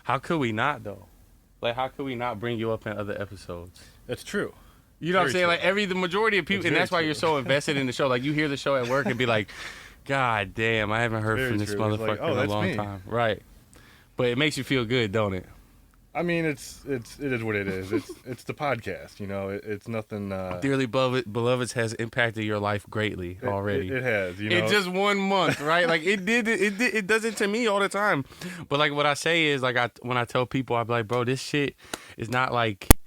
How could we not though? Like, how could we not bring you up in other episodes? That's true. You know what I'm saying? Very Like the majority of people, and that's why you're so invested in the show. Like you hear the show at work and be like, "God damn, I haven't heard Very from this true. It's motherfucker like, oh, in a that's long me. time." Right. But it makes you feel good, don't it? I mean, it is what it is. It's the podcast, you know. It's nothing. Dearly beloveds has impacted your life greatly already. It has, you know. In just 1 month, right? Like it does it to me all the time. But like what I say is like when I tell people, I'm like, bro, this shit is not like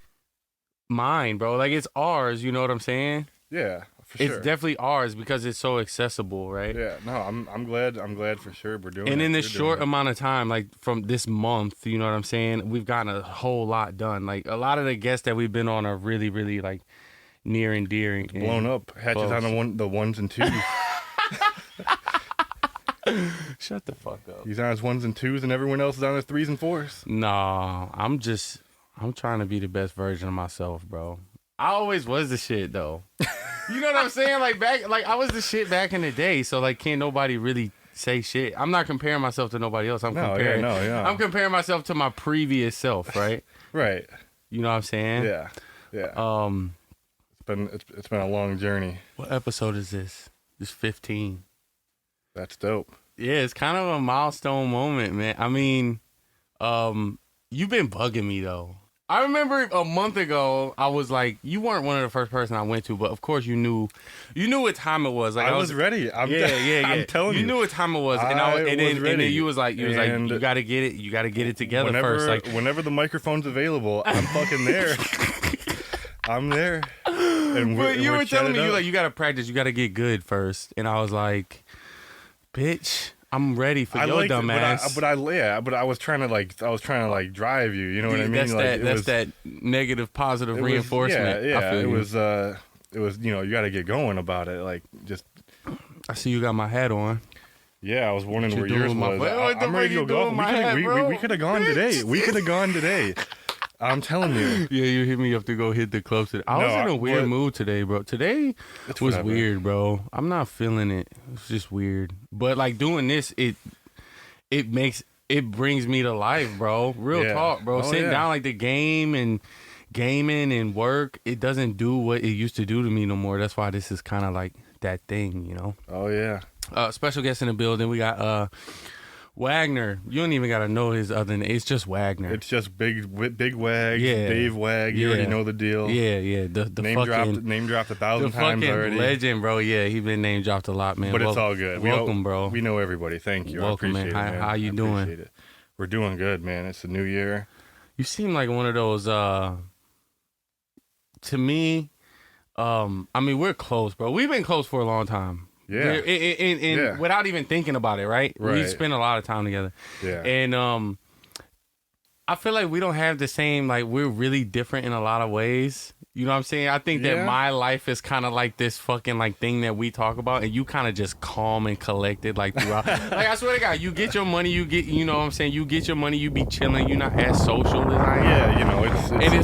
mine, bro. Like it's ours. You know what I'm saying? Yeah, for It's sure. definitely ours because it's so accessible, right? Yeah, no, I'm glad for sure we're doing it. And in this We're doing short it. amount of time, like from this month, you know what I'm saying? We've gotten a whole lot done. Like a lot of the guests that we've been on are really, really like near and dear. And blown up. Hatches close. on the ones and twos. Shut the fuck up. He's on his ones and twos, and everyone else is on his threes and fours. No, I'm trying to be the best version of myself, bro. I always was the shit though. You know what I'm saying? Like I was the shit back in the day. So like, can't nobody really say shit. I'm not comparing myself to nobody else. I'm comparing myself to my previous self, right? Right. You know what I'm saying? Yeah. It's been a long journey. What episode is this? This 15. That's dope. Yeah, it's kind of a milestone moment, man. I mean, you've been bugging me though. I remember a month ago, I was like, you weren't one of the first person I went to, but of course you knew what time it was. Like I was ready. I'm telling you. You knew what time it was, and then you was like, you gotta get it together first. Like whenever the microphone's available, I'm fucking there. I'm there. But you were telling me you gotta practice, you gotta get good first, and I was like, bitch, I'm ready for your dumb ass. But I was trying to drive you. You know what I mean? That's that negative, positive reinforcement. Yeah. It was you got to get going about it. Like just. I see you got my hat on. Yeah, I was wondering where you yours doing was. I'm ready to go golf. We could have gone today. We could have gone today. I'm telling you. Yeah, you hit me up to go hit the clubs today. I was in a weird mood today, bro. Today was weird, bro. I'm not feeling it. It's just weird. But like doing this, it brings me to life, bro. Real talk, bro. Sitting down like the game and gaming and work, it doesn't do what it used to do to me no more. That's why this is kind of like that thing, you know? Oh, yeah. Special guest in the building. We got Wagner. You don't even got to know his other name. It's just Wagner. It's just Big Wag, yeah. Dave Wag. You already know the deal. Yeah. The name dropped 1,000 times already. Legend, bro. Yeah, he been name dropped a lot, man. But it's all good. Welcome, bro. We know everybody. Thank you. Welcome, I appreciate it, man. How you doing? It. We're doing good, man. It's a new year. You seem like one of those. To me, I mean, we're close, bro. We've been close for a long time. Yeah. And without even thinking about it, right? We spend a lot of time together. Yeah. And I feel like we don't have the same, like, we're really different in a lot of ways. You know what I'm saying? I think that my life is kind of like this fucking, like, thing that we talk about, and you kind of just calm and collected, like, throughout. Like, I swear to God, you get your money, you know what I'm saying? You get your money, you be chilling, you're not as social as I am. Yeah, you know, it's and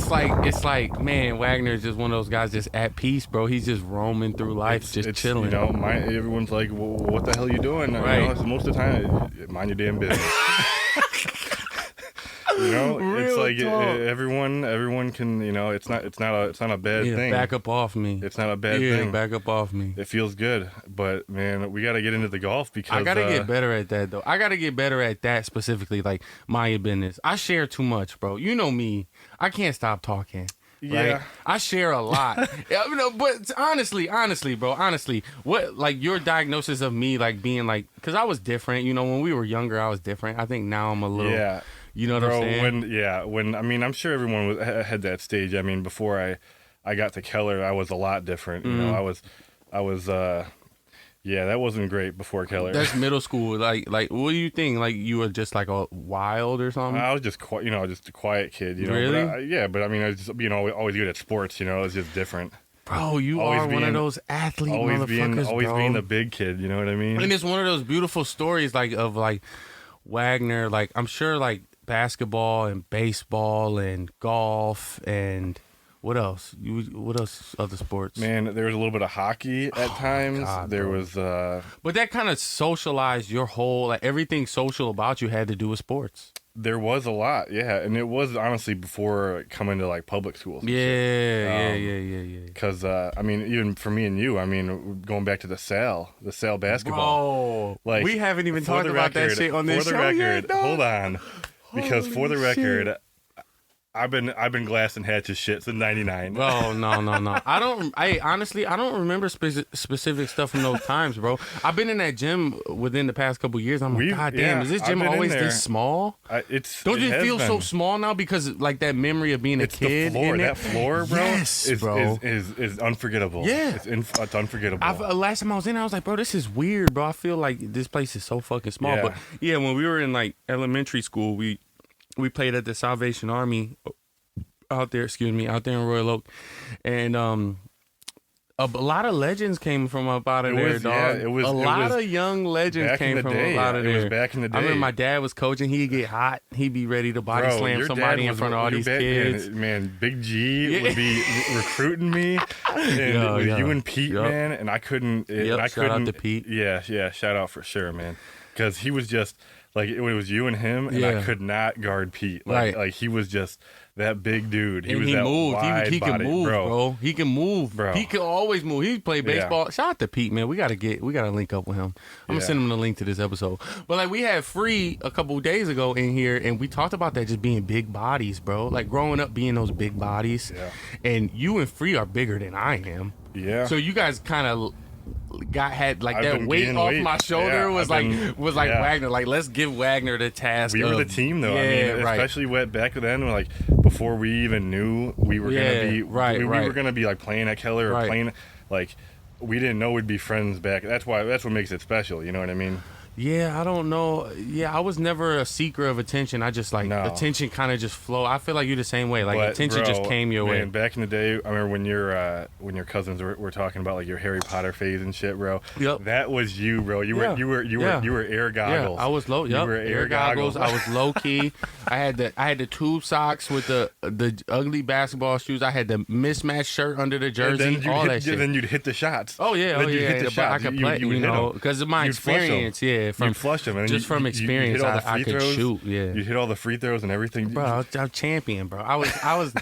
it's like, man, Wagner is just one of those guys just at peace, bro. He's just roaming through life, just chilling. You know, everyone's like, well, what the hell are you doing? Right. You know, so most of the time, mind your damn business. You know, it's like everyone can. You know, it's not a bad thing. Back up off me. It's not a bad thing. Back up off me. It feels good, but man, we got to get into the golf because I gotta get better at that though. I gotta get better at that specifically, like mind your business. I share too much, bro. You know me. I can't stop talking. Right? Yeah, I share a lot. But honestly, bro, what like your diagnosis of me like being like, because I was different. You know, when we were younger, I was different. I think now I'm a little. Yeah. You know what I'm saying? When I mean, I'm sure everyone had that stage. I mean, before I got to Keller, I was a lot different. You know, I was that wasn't great before Keller. That's middle school. Like, what do you think? Like, you were just like a wild or something? I was just just a quiet kid. You know, really? But I mean, I was just always good at sports. You know, it was just different. Bro, you are one of those athlete motherfuckers, always bro. being the big kid. You know what I mean? And it's one of those beautiful stories, like of like Wagner. Like, I'm sure like basketball and baseball and golf and what else? What else? Other sports? Man, there was a little bit of hockey at times. God, there bro. was, but that kind of socialized your whole, like everything social about you had to do with sports. There was a lot, yeah, and it was honestly before coming to like public schools. Yeah. Because I mean, even for me and you, I mean, going back to the Sal basketball. Bro, like, we haven't even talked about that shit on this show yet, dog. Hold on, because for the record, I've been glassing Hatch's shit since '99. Oh no. I honestly don't remember specific stuff from those times, bro. I've been in that gym within the past couple years. I'm like, God damn, is this gym always this small? Don't you feel so small now because like that memory of being a kid? The floor, in that floor, bro, is unforgettable. Yeah, it's unforgettable. Last time I was in, I was like, bro, this is weird, bro. I feel like this place is so fucking small. Yeah. But yeah, when we were in like elementary school, we played at the Salvation Army out there in Royal Oak. And a lot of legends came from up out of there, dog. Yeah, a lot of young legends came from up out of there. It was back in the day. I remember my dad was coaching. He'd get hot. He'd be ready to body slam somebody in front of all these kids. Man, Big G would be recruiting me. And you and Pete, man. And I couldn't. Shout out to Pete. Yeah. Shout out for sure, man. Because he was just... Like, it was you and him, and I could not guard Pete. Like he was just that big dude. He moved. He can move, bro. He can move, bro. He can always move. He played baseball. Yeah. Shout out to Pete, man. We gotta link up with him. I'm gonna send him the link to this episode. But like, we had Free a couple days ago in here, and we talked about that just being big bodies, bro. Like growing up being those big bodies. Yeah. And you and Free are bigger than I am. Yeah. So you guys kind of had like that weight off my shoulder was like Wagner. Like, let's give Wagner the task. We were the team though. Especially back then, like before we even knew we were gonna be we were gonna be like playing at Keller or playing, like we didn't know we'd be friends back. That's what makes it special. You know what I mean? Yeah, I don't know. Yeah, I was never a seeker of attention. I just attention kind of just flow. I feel like you're the same way. Like attention just came your way. Back in the day, I remember when your cousins were talking about like your Harry Potter phase and shit, bro. Yep. That was you, bro. You were air goggles. Yeah, I was low. Yep. You were air goggles. I was low key. I had the tube socks with the ugly basketball shoes. I had the mismatched shirt under the jersey. That shit. Then you'd hit the shots. Oh yeah, But I could play, because of my experience. Yeah. You'd flush them, and just from experience, I could shoot. Yeah, you hit all the free throws and everything, bro. I'm champion, bro. I was.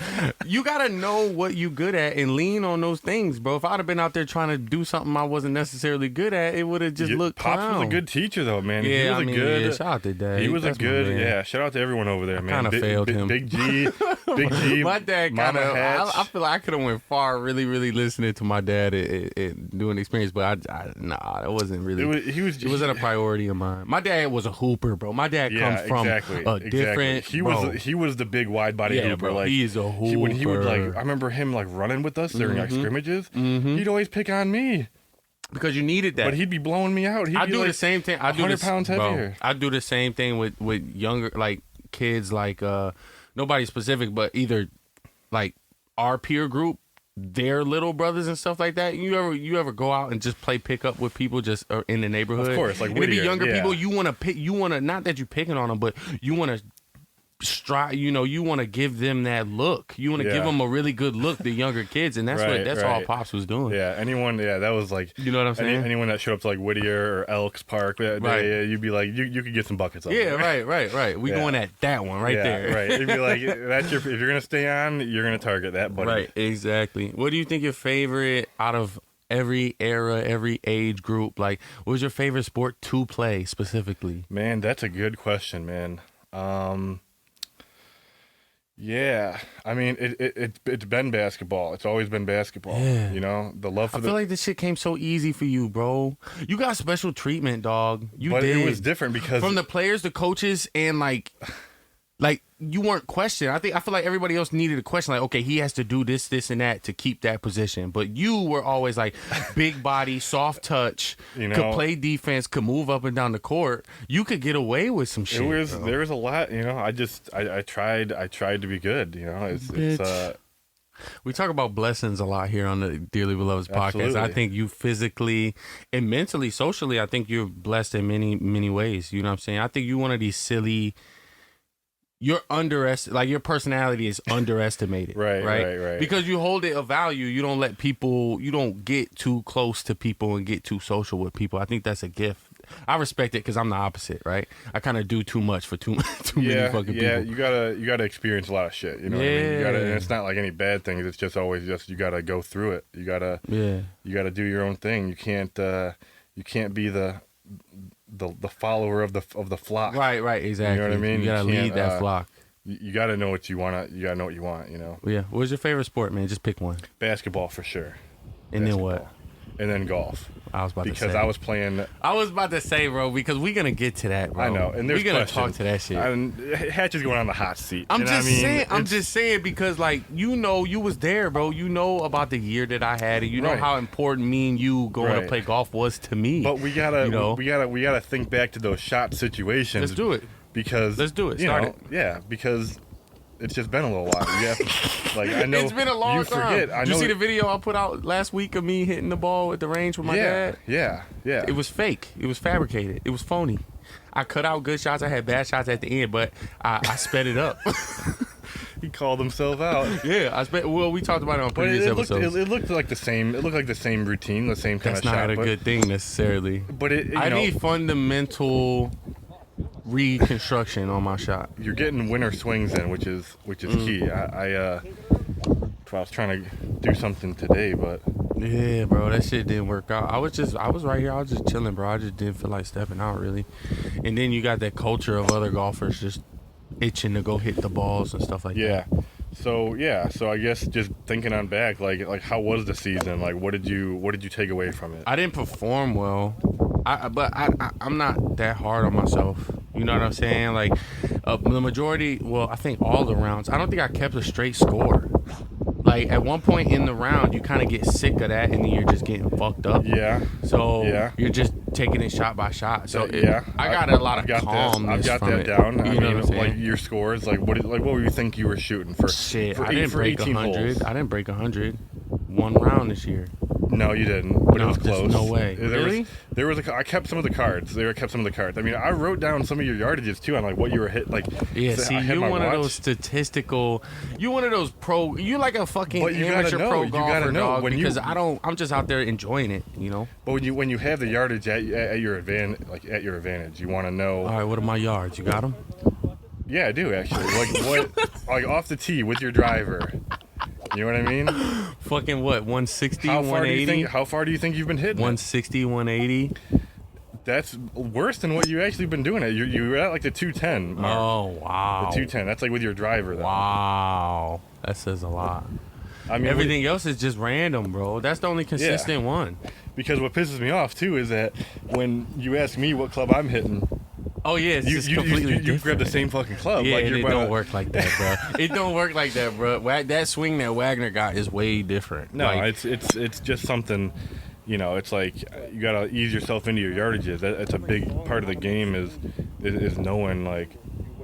You gotta know what you good at and lean on those things, bro. If I'd have been out there trying to do something I wasn't necessarily good at, it would have just looked. Pops clown. was a good teacher, though, man. Yeah, shout out to Dad. He was a good. Yeah, shout out to everyone over there, man. Kind of failed him. Big G. My dad kind of. I feel like I could have went far, really, really listening to my dad and doing the experience, but that wasn't really. It wasn't a priority of mine. My dad was a hooper, bro. My dad comes from a different. He was the big wide body hooper. Bro, like he is a hooper. When he would I remember him like running with us during like scrimmages. Mm-hmm. He'd always pick on me because you needed that. But he'd be blowing me out. I do the same thing. 100 pounds heavier. Bro, I do the same thing with younger like kids, like nobody specific, but either like our peer group, their little brothers and stuff like that. You ever go out and just play pickup with people just in the neighborhood? Of course, like maybe younger people. You want to pick. You want to, not that you're picking on them, but you want to you want to give them that look. You want to give them a really good look, the younger kids, and that's all Pops was doing. Yeah, that was like, you know what I'm saying? Anyone that showed up to like Whittier or Elks Park that day, you'd be like, you could get some buckets. Right. We going at that one there. Right. It'd be like, if you're gonna stay on, you're gonna target that buddy. Right, exactly. What do you think your favorite out of every era, every age group? Like, what was your favorite sport to play specifically? Man, that's a good question, man. Yeah, I mean it's been basketball. It's always been basketball. Yeah. You know, the love for. I feel like this shit came so easy for you, bro. You got special treatment, dog. But it was different because from the players, the coaches, and like you weren't questioned. I feel like everybody else needed a question. Like, okay, he has to do this, and that to keep that position. But you were always like big body, soft touch, could play defense, could move up and down the court. You could get away with some shit. There was a lot. I tried to be good. It's we talk about blessings a lot here on the Dearly Beloveds podcast. Absolutely. I think you physically and mentally, socially, I think you're blessed in many, many ways. You know what I'm saying? I think you're one of these silly. Your personality is underestimated. Right. Because you hold it a value. You don't get too close to people and get too social with people. I think that's a gift I respect it because I'm the opposite, right? I kind of do too much for too many fucking people. Yeah, you gotta experience a lot of shit. You know what I mean? You gotta, and it's not like any bad things. It's just always you gotta go through it. You gotta do your own thing. You can't be the follower of the flock. Right, exactly. You know what I mean? You gotta lead that flock. You gotta know what you want. You gotta know what you want. You know. Yeah. What's your favorite sport, man? Just pick one. Basketball for sure. And then what? And then golf. I was about to say. Because I was playing. I was about to say, bro, because we're going to get to that, bro. I know. And we're going to talk to that shit. Hatch is going on the hot seat. I'm just saying because, like, you was there, bro. You know about the year that I had, and you know how important me and you going to play golf was to me. But we gotta think back to those shot situations. Let's do it. Because let's do it. Start it. Yeah, because it's just been a little while. I know it's been a long time. Did you see the video I put out last week of me hitting the ball at the range with my dad? Yeah. It was fake. It was fabricated. It was phony. I cut out good shots. I had bad shots at the end, but I sped it up. He called himself out. Yeah, we talked about it on previous episodes. It looked like the same. It looked like the same routine, the same kind of shot. That's not a good thing necessarily. But I need fundamental reconstruction on my shot. You're getting winter swings in, which is key. I was trying to do something today, but yeah, bro, that shit didn't work out. I was right here. I was just chilling, bro. I just didn't feel like stepping out really. And then you got that culture of other golfers just itching to go hit the balls and stuff like that. So I guess just thinking on back, like how was the season? Like what did you take away from it? I didn't perform well. I'm not that hard on myself. You know what I'm saying? Like the majority, I think all the rounds, I don't think I kept a straight score. Like at one point in the round, you kind of get sick of that, and then you're just getting fucked up. So you're just taking it shot by shot. So I got a lot of calmness. I've got that down. I mean, like your scores, like what were you think you were shooting for? Shit, I didn't break 100. Holes. I didn't break 100 one round this year. No, you didn't. But it was close. No way. Really? I kept some of the cards. I mean, I wrote down some of your yardages too on like what you were hit. Like, yeah. See, you're one of those statistical. You're one of those pro. You're like a fucking amateur pro golfer, dog. Because I'm just out there enjoying it. You know. But when you have the yardage at your advantage, you want to know. All right, what are my yards? You got them? Yeah, I do actually. Like what? Like off the tee with your driver. You know what I mean? Fucking what? 160, 180? How far do you think you've been hitting? 160, 180. That's worse than what you actually been doing. You're at like the 210 mark. Oh, wow. The 210. That's like with your driver, though. Wow. That says a lot. I mean, everything else is just random, bro. That's the only consistent one. Because what pisses me off, too, is that when you ask me what club I'm hitting... Oh, yeah, it's just completely different. You grab the same fucking club. Yeah, it don't work like that, bro. It don't work like that, bro. That swing that Wagner got is way different. No, it's just something, you know, it's like you got to ease yourself into your yardages. That's a big part of the game is knowing, like,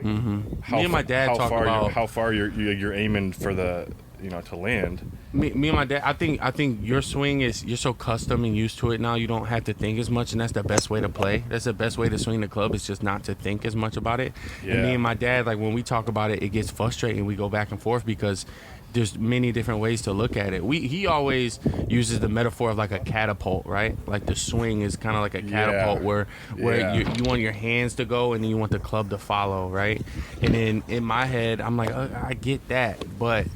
me and my dad talk about how far you're aiming for the, you know, to land. Me and my dad, I think your swing is, you're so custom and used to it now, you don't have to think as much, and that's the best way to play. That's the best way to swing the club, is just not to think as much about it. Yeah. And me and my dad, like when we talk about it, it gets frustrating. We go back and forth because there's many different ways to look at it. He always uses the metaphor of like a catapult, right? Like the swing is kind of like a catapult where you want your hands to go and then you want the club to follow, right? And then in my head, I'm like, I get that, but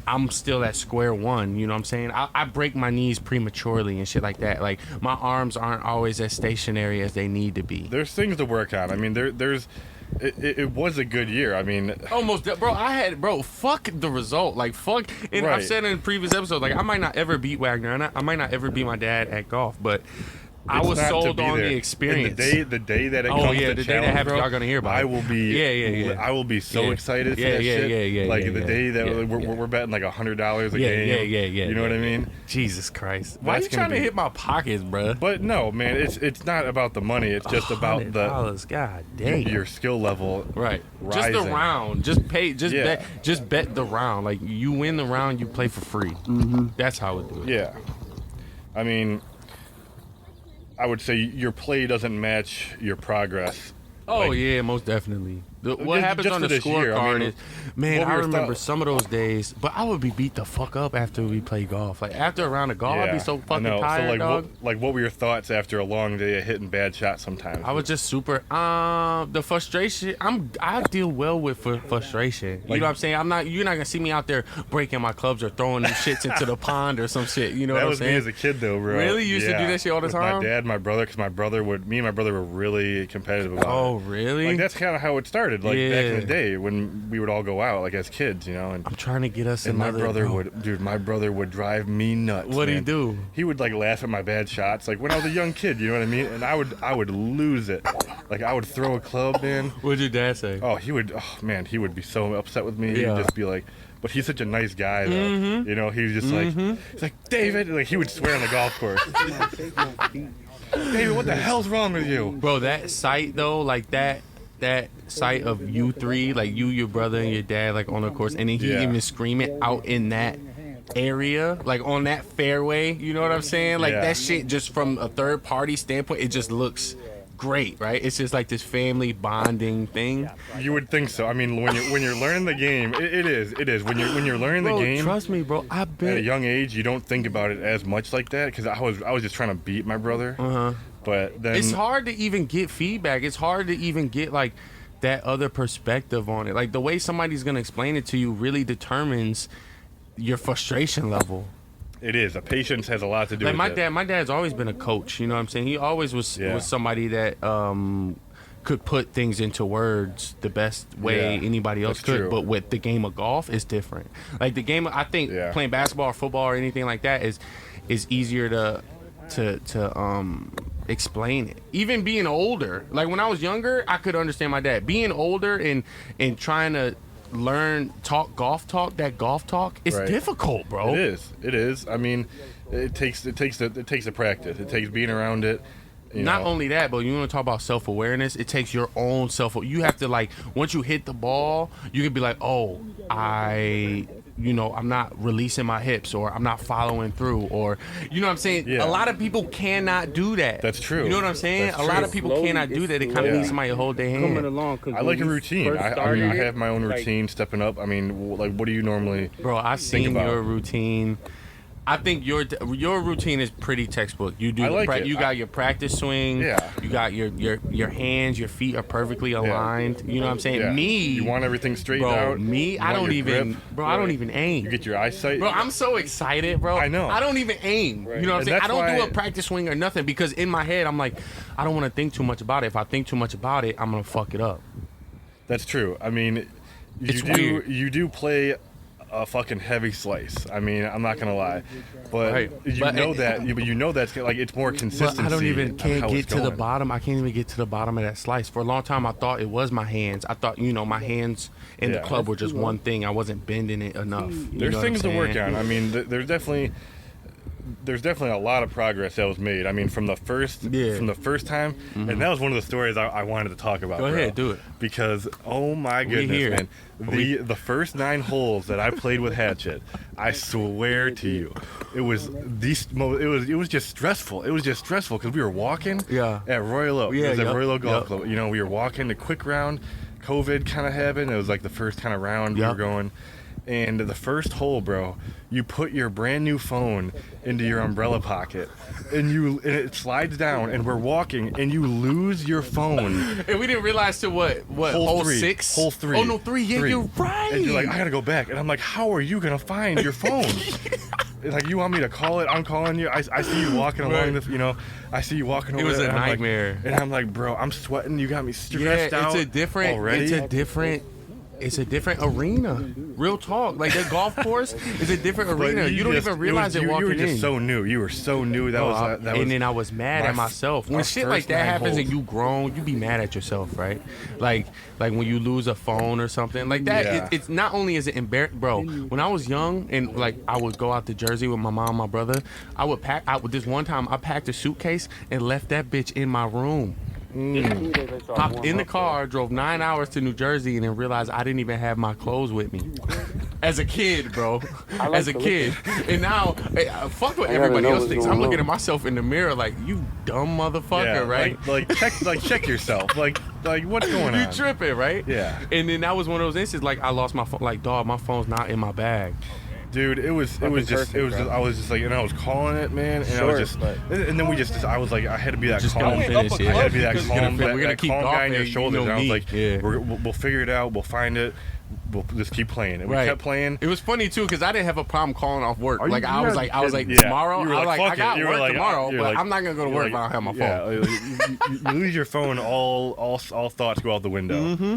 I'm still at square one, you know what I'm saying? I break my knees prematurely and shit like that. Like, my arms aren't always as stationary as they need to be. There's things to work on. I mean, there's... It was a good year. I mean... Almost, bro, fuck the result. Like, fuck... And I've said in previous episodes, like, I might not ever beat Wagner, and I might not ever beat my dad at golf, but... I was sold on the experience. And the day that it comes to the day that happens, y'all gonna hear about it. I will be, I will be so excited for that shit. Like the day that we're betting like $100 a game. You know what I mean? Jesus Christ! Why are you trying to hit my pockets, bro? But no, man, it's not about the money. It's just about $100. God damn. Your skill level. Right. Rising. Just the round. Just pay. Just bet the round. Like you win the round, you play for free. Mm-hmm. That's how it do it. Yeah. I mean, I would say your play doesn't match your progress. Oh, yeah, most definitely. What happens on the scorecard is, man, I remember some of those days, but I would be beat the fuck up after we played golf. Like, after a round of golf, I'd be so fucking tired, so, dog. What were your thoughts after a long day of hitting bad shots sometimes? I was just super, the frustration, I deal well with frustration. You know what I'm saying? You're not going to see me out there breaking my clubs or throwing them shits into the pond or some shit. You know what I'm saying? That was me as a kid, though, bro. Really? You used to do that shit all the time? My dad, my brother, because me and my brother were really competitive about it. Oh, really? Like, that's kind of how it started, like, back in the day when we would all go out, like, as kids, you know? And I'm trying to get us another... my brother would drive me nuts, What'd he do? He would, like, laugh at my bad shots, like, when I was a young kid, you know what I mean? And I would lose it. Like, I would throw a club, man. What'd your dad say? Oh, he would be so upset with me. He'd just be like... But he's such a nice guy, though. Mm-hmm. You know, he was just he's like, David, like, he would swear on the golf course. David, what the hell's wrong with you? Bro, that sight, though, like, that sight of you three, like, you, your brother, and your dad, like, on the course, and then he even screaming out in that area, like, on that fairway, you know what I'm saying? Like, that shit, just from a third-party standpoint, it just looks... great, right? It's just like this family bonding thing. You would think so. I mean, when you're learning the game, it is. When you're learning the game. Trust me, bro. I bet at a young age you don't think about it as much like that because I was just trying to beat my brother. But then it's hard to even get feedback. It's hard to even get like that other perspective on it. Like the way somebody's gonna explain it to you really determines your frustration level. It is. Patience has a lot to do with it. My dad's always been a coach, you know what I'm saying? He always was somebody that could put things into words the best way anybody else could. True. But with the game of golf, it's different. Like the game, I think playing basketball or football or anything like that is easier to explain it. Even being older, like when I was younger, I could understand my dad. Being older and trying to learn golf talk is difficult, bro. It is. I mean, it takes the practice. It takes being around it. Not only that, but you want to talk about self-awareness, it takes your own you have to, like, once you hit the ball, you can be like, oh, I'm not releasing my hips, or I'm not following through, or, you know what I'm saying? A lot of people cannot do that. That's true. You know what I'm saying? A lot of people cannot do that. They kind of need somebody to hold their hand. I like a routine. I have my own routine stepping up. I mean, like, what do you normally Bro, I've seen your routine. I think your routine is pretty textbook. You do you got your practice swing. Yeah. You got your hands, your feet are perfectly aligned. You know what I'm saying? Yeah. Me, you want everything straightened out. I don't even aim. You get your eyesight. Bro, I'm so excited, bro. I know. I don't even aim. Right. You know what I'm saying? I don't do a practice swing or nothing because in my head I'm like, I don't want to think too much about it. If I think too much about it, I'm gonna fuck it up. That's true. I mean, you do play a fucking heavy slice. I mean, I'm not gonna lie, but you know that's like it's more consistency. But I can't get to the bottom. I can't even get to the bottom of that slice. For a long time, I thought it was my hands. I thought my hands and the club were just one thing. I wasn't bending it enough. There's things to work on. I mean, there's definitely a lot of progress that was made. I mean, from the first time, and that was one of the stories I wanted to talk about. Go ahead, do it. Because oh my goodness, man, the first 9 holes that I played with Hatchet, I swear to you, it was just stressful. It was just stressful because we were walking at Royal Oak. It was at Royal Oak Golf Club. You know, we were walking the quick round. COVID kind of happened. It was like the first kind of round we were going. And the first hole, bro, you put your brand new phone into your umbrella pocket, and it slides down, and we're walking, and you lose your phone. And we didn't realize to what hole 6? Hole 3. Oh no, 3. Yeah, 3. You're right. And you're like, I gotta go back, and I'm like, how are you gonna find your phone? It's like, you want me to call it? I'm calling you. I see you walking along this. I see you walking over. It was a nightmare. And I'm like, bro, I'm sweating. You got me stressed out. It's a different arena. Real talk. Like that golf course is a different arena. You don't even realize it walking in. You were just so new. You were so new. And then I was mad at myself. When shit like that happens and you grown, you be mad at yourself, right? Like when you lose a phone or something like that. Yeah. It's not only is it embarrassing, bro. When I was young and like I would go out to Jersey with my mom and my brother, I would pack. This one time I packed a suitcase and left that bitch in my room. Hopped in the car, drove 9 hours to New Jersey, and then realized I didn't even have my clothes with me. As a kid, bro. As a kid. And now, fuck what everybody else thinks. I'm looking at myself in the mirror like, you dumb motherfucker, right? Like check yourself. Like Like, what's going on? You tripping, right? Yeah. And then that was one of those instances. Like, I lost my phone. Like, dog, my phone's not in my bag. Dude, I was just like, and I was calling it, man, and I was just, and then I was like, I had to be that calm, I had to be that calm, that calm guy on your shoulders, and I was like, we'll figure it out, we'll find it, we'll just keep playing, and we kept playing. It was funny too, because I didn't have a problem calling off work. I was like tomorrow, I got work tomorrow, but I'm not gonna go to work if I don't have my phone. You lose your phone, all thoughts go out the window. Mm-hmm.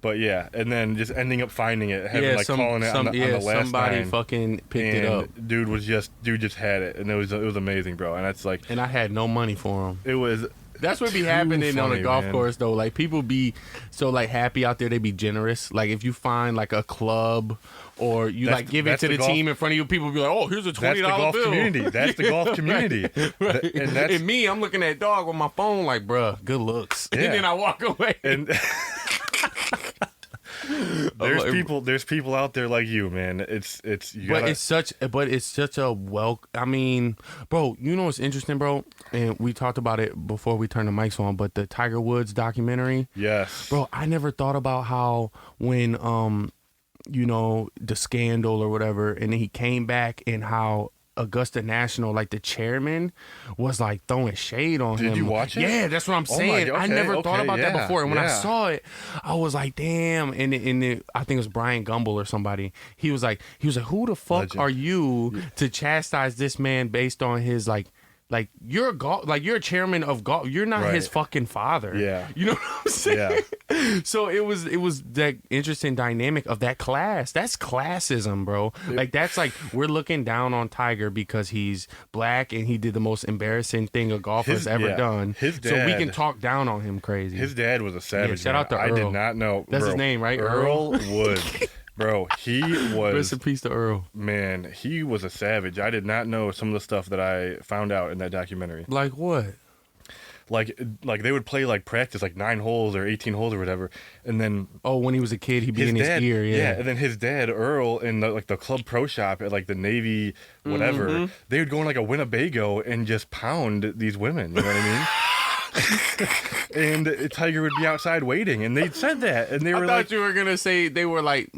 But yeah, and then just ending up finding it, having calling it on the last somebody line, fucking picked it up. Dude just had it, and it was amazing, bro. And that's like, and I had no money for him. It was. That's what be happening on a golf course though. Like people be so like happy out there. They be generous. Like if you find like a club or you give it to the team in front of you, people be like, "Oh, here's a $20 bill." Community. That's the golf community. Right. And me, I'm looking at dog on my phone like, "Bruh, good looks." Yeah. And then I walk away. And there's people out there like you, man. It's such a I mean, bro, you know what's interesting, bro? And we talked about it before we turned the mics on, but the Tiger Woods documentary. Yes. Bro, I never thought about how when the scandal or whatever, and then he came back and how Augusta National, like the chairman, was like throwing shade on him. Did you watch it? Yeah, that's what I'm saying. I never thought about that before. And when I saw it, I was like, damn. And I think it was Brian Gumbel or somebody. He was like, who the fuck are you to chastise this man based on his like you're a chairman of golf. You're not his fucking father. Yeah. You know what I'm saying? Yeah. So it was that interesting dynamic of that class. That's classism, bro. Like that's like we're looking down on Tiger because he's black and he did the most embarrassing thing a golfer's ever done. His dad, so we can talk down on him crazy. His dad was a savage. Shout out to Earl. I did not know. That's his name, right? Earl Woods. Bro, he was... Rest in peace to Earl. Man, he was a savage. I did not know some of the stuff that I found out in that documentary. Like what? Like they would play like practice, like 9 holes or 18 holes or whatever, and then... Oh, when he was a kid, he'd be in his ear, yeah. And then his dad, Earl, in the Club Pro Shop at like the Navy, whatever, they would go in like a Winnebago and just pound these women, you know what I mean? And Tiger would be outside waiting, and they said that, and they were I thought you were gonna say they were like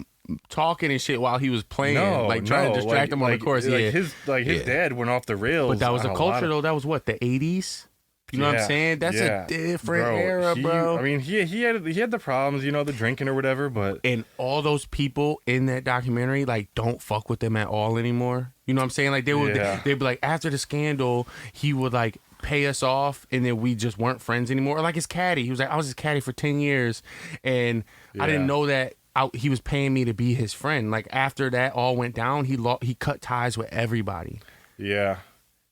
talking and shit while he was playing, trying to distract him on the course. His dad went off the rails. But that was a culture though. That was what, the 80s. You know what I'm saying? That's a different era, bro. I mean, he had the problems, the drinking or whatever, but and all those people in that documentary like don't fuck with them at all anymore. You know what I'm saying? Like they'd be like, after the scandal, he would like pay us off, and then we just weren't friends anymore. Like his caddy, he was like, I was his caddy for 10 years, and I didn't know that he was paying me to be his friend. Like after that all went down, he cut ties with everybody. Yeah,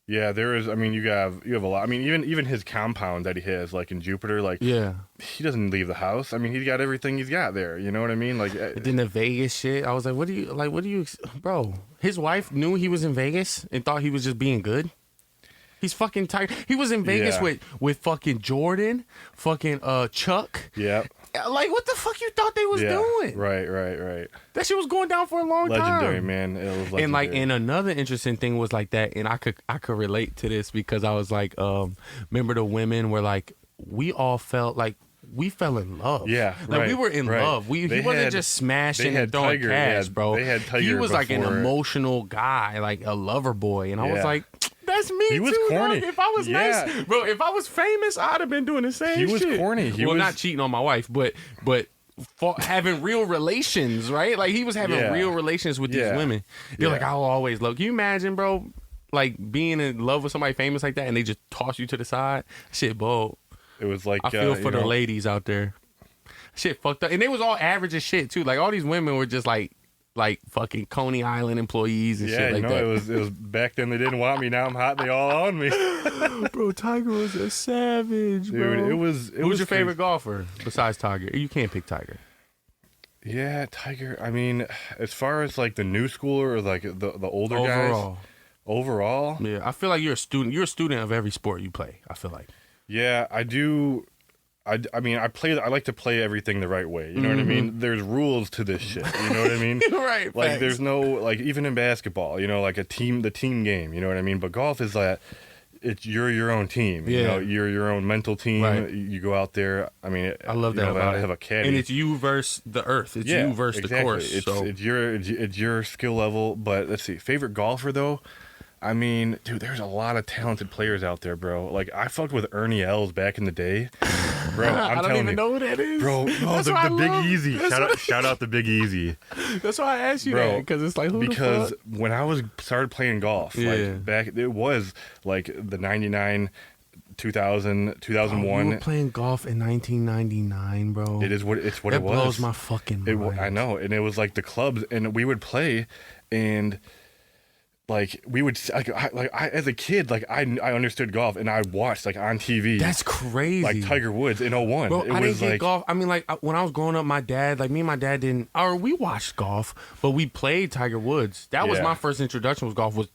there is. I mean, you have a lot. I mean, even his compound that he has, like in Jupiter, like he doesn't leave the house. I mean, he's got everything he's got there. You know what I mean? Like then the Vegas shit. I was like, what do you, bro? His wife knew he was in Vegas and thought he was just being good. He's fucking Tiger. He was in Vegas with fucking Jordan, fucking Chuck. Yeah. Like, what the fuck you thought they was doing? Right. That shit was going down for a long legendary, time. Man. It was legendary. And another interesting thing was like that, and I could relate to this because I was like, remember the women were like, we all felt like we fell in love. Yeah, like we were in love. He wasn't just smashing and throwing cash, bro. They had Tiger. He was like an emotional guy, like a lover boy, and I was like, that's me too. He was corny. Dog. If I was nice, bro, if I was famous, I'd have been doing the same shit. He was corny. He was not cheating on my wife, but having real relations, right? Like he was having real relations with these women. They're like, I'll always love. Can you imagine, bro? Like being in love with somebody famous like that, and they just toss you to the side. Shit, bold. It was like I feel for the ladies out there. Shit fucked up, and they was all average as shit too. Like all these women were just like fucking Coney Island employees and shit like that. It was back then. They didn't want me. Now I'm hot. They all on me. Bro, Tiger was a savage, bro. Dude, it was. Who's your favorite golfer besides Tiger? You can't pick Tiger. Yeah, Tiger. I mean, as far as like the new schooler or like the older guys. Overall. Yeah, I feel like you're a student. You're a student of every sport you play. I feel like. Yeah, I do. I mean, I like to play everything the right way. You know what I mean? There's rules to this shit. You know what I mean? Right. Like, thanks. there's no, like, even in basketball, like the team game. You know what I mean? But golf is that you're your own team. You know, you're your own mental team. Right. You go out there. I mean, I love that. I have a caddy, and it's you versus the earth. It's you versus the course. It's your skill level. But let's see, favorite golfer though. I mean, dude, there's a lot of talented players out there, bro. Like, I fucked with Ernie Els back in the day. Bro, I don't even know who that is. Bro, no, the Big Easy. Shout out the Big Easy. That's why I asked you that, because it's like, because when I started playing golf, like back, it was like the 99, 2000, 2001. You were playing golf in 1999, bro. It's what it was. That blows my fucking mind. I know, and it was like the clubs, and we would play, and like we would I as a kid, like I understood golf, and I watched like on TV. That's crazy. Like Tiger Woods in 01. Bro, I didn't get golf. I mean, like when I was growing up, my dad, like me and my dad didn't, or we watched golf, but we played Tiger Woods. That was my first introduction was golf, was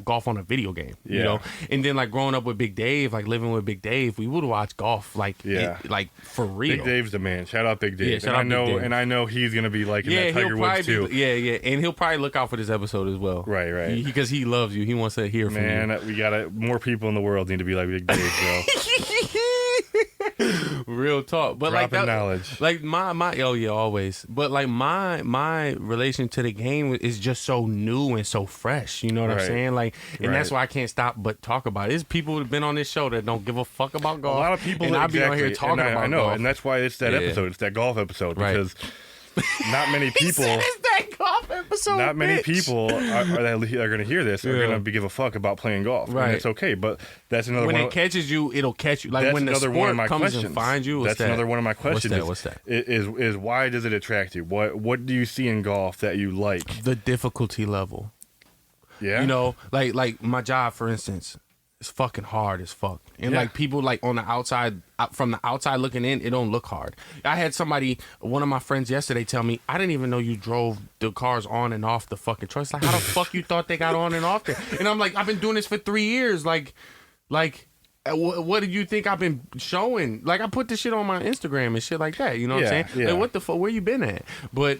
golf on a video game. You know, and then like growing up with Big Dave, like living with Big Dave, we would watch golf like like for real. Big Dave's the man. Shout out Big Dave. Yeah, shout out Big Dave. And I know he's gonna be like in that Tiger Woods too. And he'll probably look out for this episode as well. Right. Because he loves you. He wants to hear from you. Man, we gotta. More people in the world need to be like Big Dave, bro. Real talk, but dropping like that, knowledge. Like my always. But like my relation to the game is just so new and so fresh. You know what I'm saying? Like, and that's why I can't stop but talk about it. There's people who've been on this show that don't give a fuck about golf. A lot of people, and I'll be on here talking about. I know, golf. And that's why it's that episode. It's that golf episode because. Not many people. It's that golf episode. Not many people are going to hear this. Are going to give a fuck about playing golf. Right, and it's okay. But that's another. When it catches you, it'll catch you. Like when the sport comes and finds you. That's another one of my questions. What's that? Is why does it attract you? What do you see in golf that you like? The difficulty level. Yeah. You know, like my job, for instance. It's fucking hard as fuck. And like people like on the outside, from the outside looking in, it don't look hard. I had one of my friends yesterday tell me, I didn't even know you drove the cars on and off the fucking truck. It's like, how the fuck you thought they got on and off there? And I'm like, I've been doing this for 3 years. Like, what did you think I've been showing? Like, I put this shit on my Instagram and shit like that. You know what I'm saying? Yeah. Like, what the fuck? Where you been at? But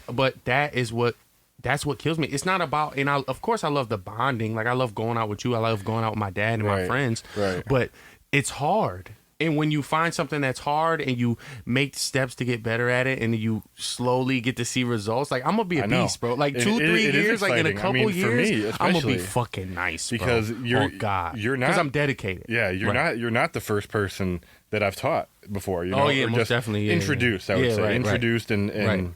that's what kills me. It's not about, and of course I love the bonding. Like I love going out with you. I love going out with my dad and my friends. Right. But it's hard. And when you find something that's hard and you make steps to get better at it and you slowly get to see results, like I'm gonna be a beast, bro. Like 2-3 years, like in a couple years, I'm gonna be fucking nice, bro. Because you're not, because I'm dedicated. Yeah, you're not the first person that I've taught before. You know, most just definitely. Introduced, I would say, introduced and.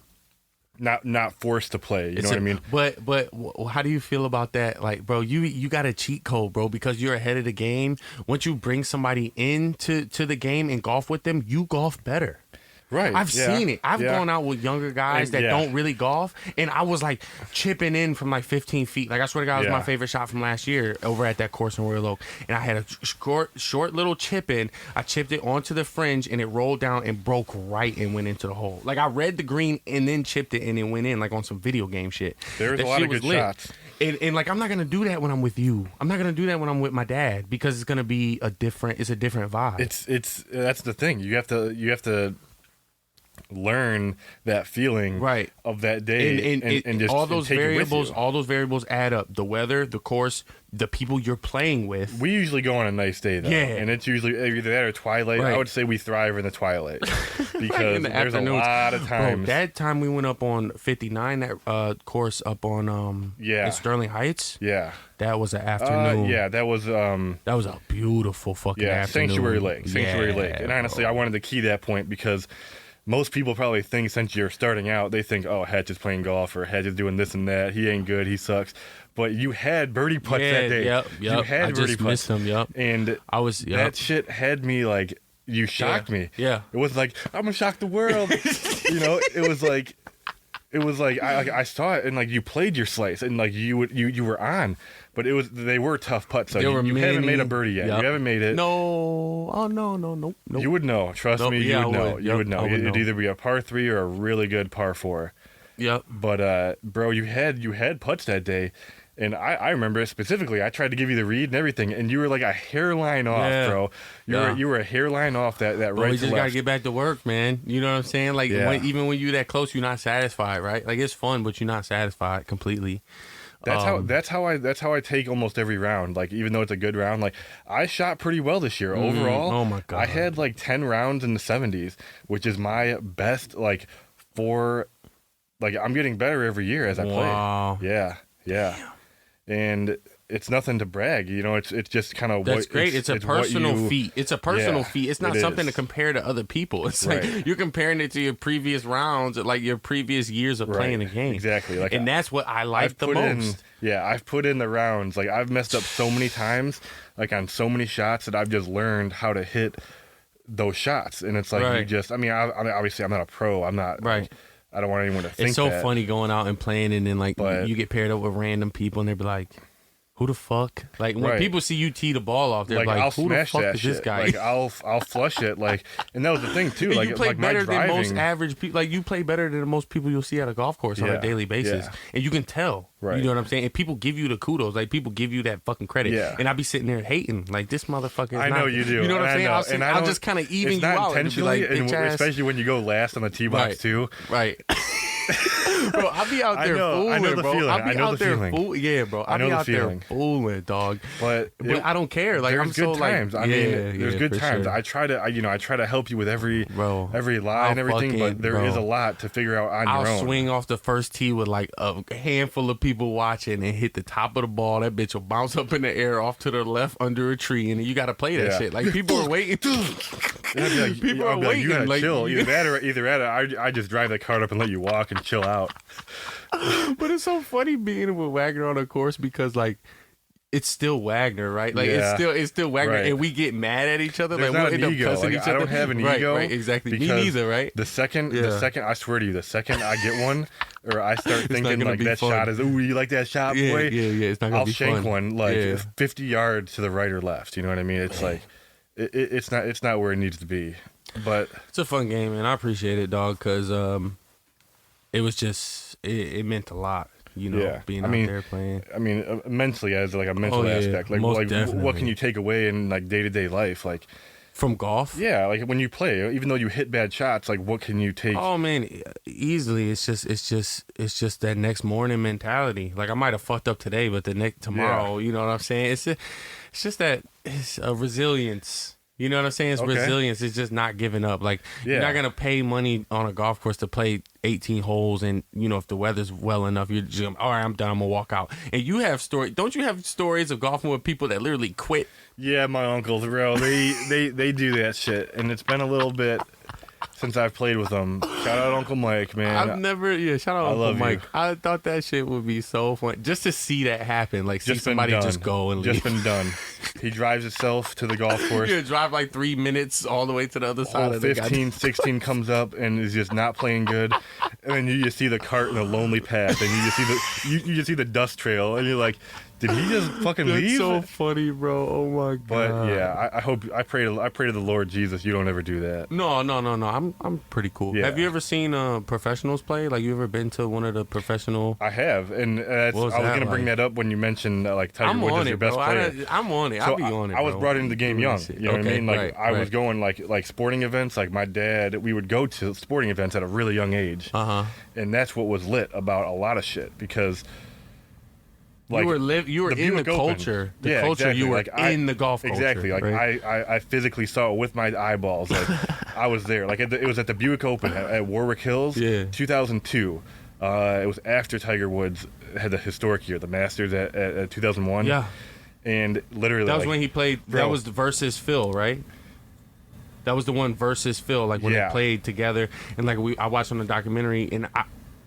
Not forced to play, you know what I mean? But how do you feel about that? Like, bro, you got a cheat code, bro, because you're ahead of the game. Once you bring somebody into the game and golf with them, you golf better. Right. I've seen it. I've gone out with younger guys that don't really golf, and I was like chipping in from like 15 feet. Like I swear to God, it was my favorite shot from last year over at that course in Royal Oak. And I had a short little chip in. I chipped it onto the fringe, and it rolled down and broke right and went into the hole. Like I read the green and then chipped it and it went in like on some video game shit. There's a lot of good shots. And like I'm not gonna do that when I'm with you. I'm not gonna do that when I'm with my dad because it's gonna be a different vibe. It's that's the thing. You have to learn that feeling of that day and just all those take variables it with you. All those variables add up. The weather, the course, the people you're playing with. We usually go on a nice day though, and it's usually either that or twilight. I would say we thrive in the twilight because there's a lot of times. Bro, that time we went up on 59, that course up on in Sterling Heights. Yeah, that was an afternoon. That was a beautiful fucking afternoon. Sanctuary Lake. And honestly, I wanted to key that point because most people probably think since you're starting out, they think, oh, Hatch is playing golf or Hatch is doing this and that. He ain't good. He sucks. But you had birdie putts that day. Yep. You had birdie putts. Missed them, And that shit had me like, you shocked me. Yeah. It was like, I'm going to shock the world. You know, it was like I saw it and like you played your slice and like you were on. But they were tough putts. So you haven't made a birdie yet. You haven't made it. No. Oh, no. You would know. Trust me, you would know. You would know. It'd either be a par 3 or a really good par 4. Yep. But bro, you had putts that day, and I remember it specifically. I tried to give you the read and everything, and you were like a hairline off, bro. You were a hairline off that right to left. We just gotta get back to work, man. You know what I'm saying? Like even when you're that close, you're not satisfied, right? Like it's fun, but you're not satisfied completely. That's how I take almost every round. Like, even though it's a good round, like I shot pretty well this year overall. Oh my God. I had like 10 rounds in the 70s, which is my best. Like I'm getting better every year as I play. Yeah. Damn. And it's nothing to brag, it's just kind of that's great. It's a personal feat. It's a personal feat. It's not something to compare to other people. It's like you're comparing it to your previous rounds, like your previous years of playing the game. Exactly. And that's what I like the most. I've put in the rounds. Like, I've messed up so many times, like on so many shots, that I've just learned how to hit those shots. And it's like obviously I'm not a pro. I'm not I don't want anyone to think it's so funny going out and playing, and then you get paired up with random people, and they be like, who the fuck? Like, when people see you tee the ball off, they're like, I'll who the fuck is this guy? Like, I'll flush it. Like, and that was the thing too. Like, you play better than most average people. Like, you play better than most people you'll see at a golf course on a daily basis, and you can tell. Right. You know what I'm saying? And people give you the kudos. Like, people give you that fucking credit. Yeah. And I be sitting there hating, like, this motherfucker is I know you do. You know what I'm saying? I'll just kind of even you out. Intentionally, and be like, especially when you go last on the tee box too. Right. Bro, I'll be out there fooling, I know the bro. Feeling. I'll be out there fooling. Yeah, bro. I'll be out there fooling, dog. But I don't care. Like, there's good times. I mean, there's good times. Sure. I try to help you with every lie and everything, but there is a lot to figure out on your own. I'll swing off the first tee with like a handful of people watching and hit the top of the ball. That bitch will bounce up in the air off to the left under a tree, and you got to play that shit. Like, people are waiting. People are waiting. You gotta chill. Either that, I just drive the cart up and let you walk and chill out. But it's so funny being with Wagner on a course, because like, it's still Wagner, right? Like, it's still Wagner, and we get mad at each other. There's like, we'll end up cussing each other. I don't have an ego. Right, exactly. Me neither, right? The second, I swear to you, the second I get one, or I start thinking like that shot is, ooh, you like that shot, boy? Yeah. It's not gonna be fun. I'll shank one like 50 yards to the right or left. You know what I mean? It's like, it's not where it needs to be. But it's a fun game, and I appreciate it, dog, because it was just it meant a lot. Being out there playing. I mean, mentally, as like a mental aspect, like what can you take away in like day-to-day life, like from golf? Yeah, like when you play, even though you hit bad shots, like what can you take? Oh man, easily. It's just that next morning mentality. Like, I might have fucked up today, but tomorrow, you know what I'm saying? It's just that it's a resilience. You know what I'm saying? It's resilience. It's just not giving up. Like, you're not going to pay money on a golf course to play 18 holes, and, if the weather's well enough, you're just, all right, I'm done, I'm going to walk out. And you have don't you have stories of golfing with people that literally quit? Yeah, my uncles, bro. They do that shit, and it's been a little bit since I've played with them. Shout out Uncle Mike, man. Shout out Uncle Mike. I thought that shit would be so fun. Just to see that happen. Like, see somebody just go and leave. Just been done. He drives himself to the golf course. Drive like 3 minutes all the way to the other side of the 15, 16 comes up and is just not playing good. And then you just see the cart in a lonely path, and you just see the dust trail, and you're like, did he just fucking leave? That's so funny, bro. Oh my god. But yeah, I pray to the Lord Jesus you don't ever do that. No. I'm pretty cool. Yeah. Have you ever seen professionals play? Like, you ever been to one of the professional? I have, and I was gonna bring that up when you mentioned like Tiger Woods is your best player. I'm on it. I'll be on it. I was brought into the game young. You know what I mean? Like, I was going like sporting events. Like, my dad, we would go to sporting events at a really young age. And that's what was lit about a lot of shit, because. Like, you were in the culture. The culture, exactly. You were in the golf culture. Exactly. Like, right? I physically saw it with my eyeballs. Like, I was there. Like, it was at the Buick Open at Warwick Hills, 2002. It was after Tiger Woods had the historic year, the Masters at 2001. Yeah. And literally, that was when he played. That was the versus Phil, right? That was the one versus Phil. Like, when they played together, and like I watched on the documentary, and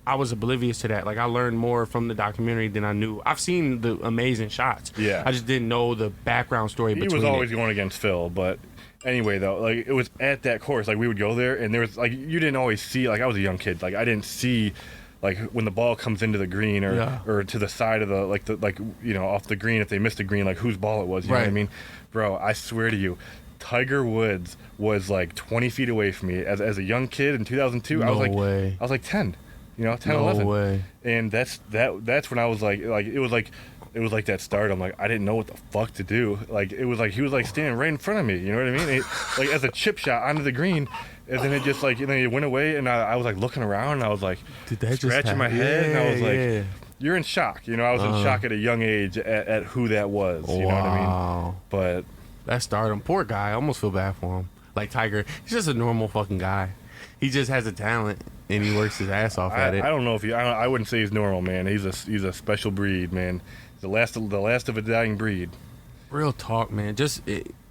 I was oblivious to that. Like, I learned more from the documentary than I knew. I've seen the amazing shots. Yeah. I just didn't know the background story between He was always going against Phil, but anyway, though, like, it was at that course. Like, we would go there, and there was, like, you didn't always see, like, I was a young kid. Like, I didn't see, like, when the ball comes into the green or to the side of the, off the green, if they missed the green, like, whose ball it was. You know what I mean? Bro, I swear to you, Tiger Woods was, like, 20 feet away from me. As a young kid in 2002, I was like 10. 10, 11. Way. And that's when I was like it was like that start. I'm like, I didn't know what the fuck to do. Like, it was like he was like standing right in front of me. You know what I mean? Like, as a chip shot onto the green, and then it just like, and then it went away, and I was like looking around, and I was like, did that scratching my head, and I was like, you're in shock. You know, I was in shock at a young age at who that was. You know what I mean? But that stardom, poor guy. I almost feel bad for him. Like Tiger, he's just a normal fucking guy. He just has a talent and he works his ass off at it. I don't know if I wouldn't say he's normal, man. He's a special breed, man. The last of a dying breed. Real talk, man.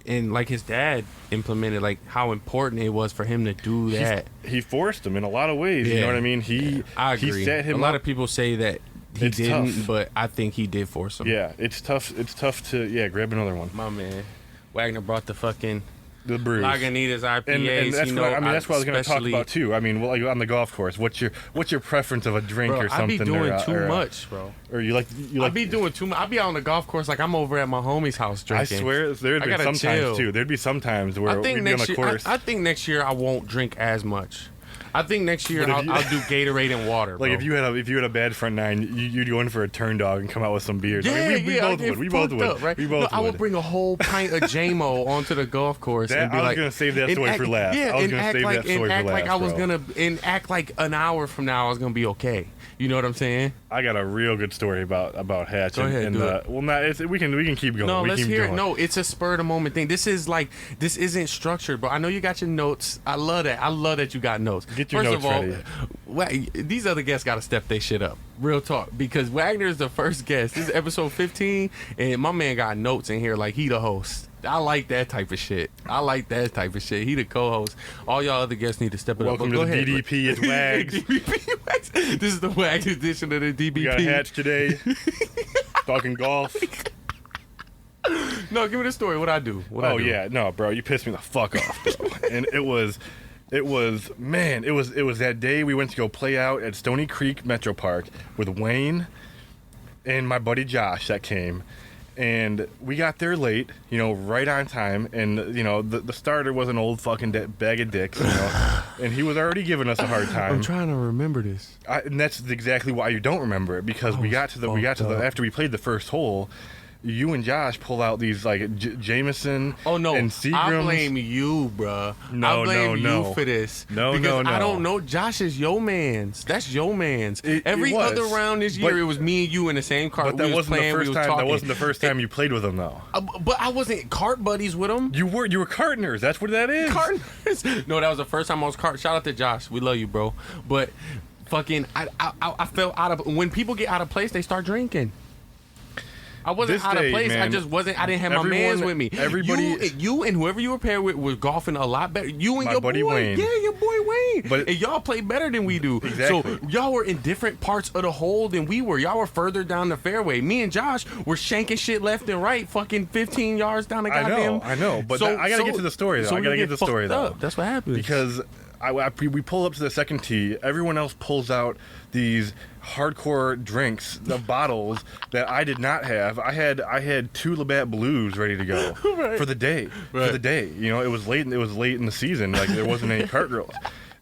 And like his dad implemented, like how important it was for him to do that. He forced him in a lot of ways. Yeah. You know what I mean? I agree. He set him a lot of people say that he didn't, tough. But I think he did force him. Yeah, it's tough. It's tough to grab another one. My man, Wagner brought the brews. Lagunitas IPAs. And that's that's what I was going to talk about too. I mean, like on the golf course, what's your preference of a drink or something? I be doing too much, bro. Or you like? I be doing too much. I be out on the golf course like I'm over at my homie's house drinking. I swear, there'd be some times too. There'd be some times where we'd be on the course. I think next year I won't drink as much. I think next year I'll do Gatorade and water. Bro. Like if you had a bad front nine, you'd go in for a turn dog and come out with some beers. Yeah, we both would. We both would. Right? I would bring a whole pint of JMO onto the golf course and be I was gonna save that story for last. Yeah, I was gonna save that story for last. Act like an hour from now I was gonna be okay. You know what I'm saying? I got a real good story about Hatch. Go ahead, do it. Well, we can keep going. No, let's hear it. No, it's a spur of the moment thing. This isn't structured, but I know you got your notes. I love that you got notes. Get your notes ready. These other guests got to step their shit up. Real talk, because Wagner is the first guest. This is episode 15, and my man got notes in here like he the host. I like that type of shit. He the co-host. All y'all other guests need to step it up. Welcome to the DDP. It's Wags. DDP Wags. This is the Wags edition of the DDP. We got Hatch today. Talking golf. No, give me the story. What'd I do? Yeah. No, bro. You pissed me the fuck off, bro. And it was that day we went to go play out at Stony Creek Metro Park with Wayne and my buddy Josh that came. And we got there late, right on time. And, the starter was an old fucking bag of dicks, and he was already giving us a hard time. I'm trying to remember this. And that's exactly why you don't remember it, because after we played the first hole, you and Josh pull out these like Jameson. Oh no! And Seagrams. I blame you, bruh. I blame you for this. No. I don't know. Josh is your man's. That's your man's. Every other round this year, it was me and you in the same cart. But that wasn't the first time. That wasn't the first time you played with him, though. But I wasn't cart buddies with him. You were partners. That's what that is. Partners. No, that was the first time I was cart. Shout out to Josh. We love you, bro. But fucking, I felt out of. When people get out of place, they start drinking. I wasn't out of place. Man, I just wasn't. I didn't have my mans with me. You and whoever you were paired with was golfing a lot better. You and my your buddy boy, Wayne. Yeah, your boy Wayne. And y'all play better than we do. Exactly. So y'all were in different parts of the hole than we were. Y'all were further down the fairway. Me and Josh were shanking shit left and right, fucking 15 yards down the goddamn. I know. But I gotta get to the story though. That's what happens. Because we pull up to the second tee. Everyone else pulls out these hardcore drinks, the bottles that I did not have. I had 2 Labatt Blues ready to go for the day. Right. For the day, it was late in the season. Like there wasn't any cart girls,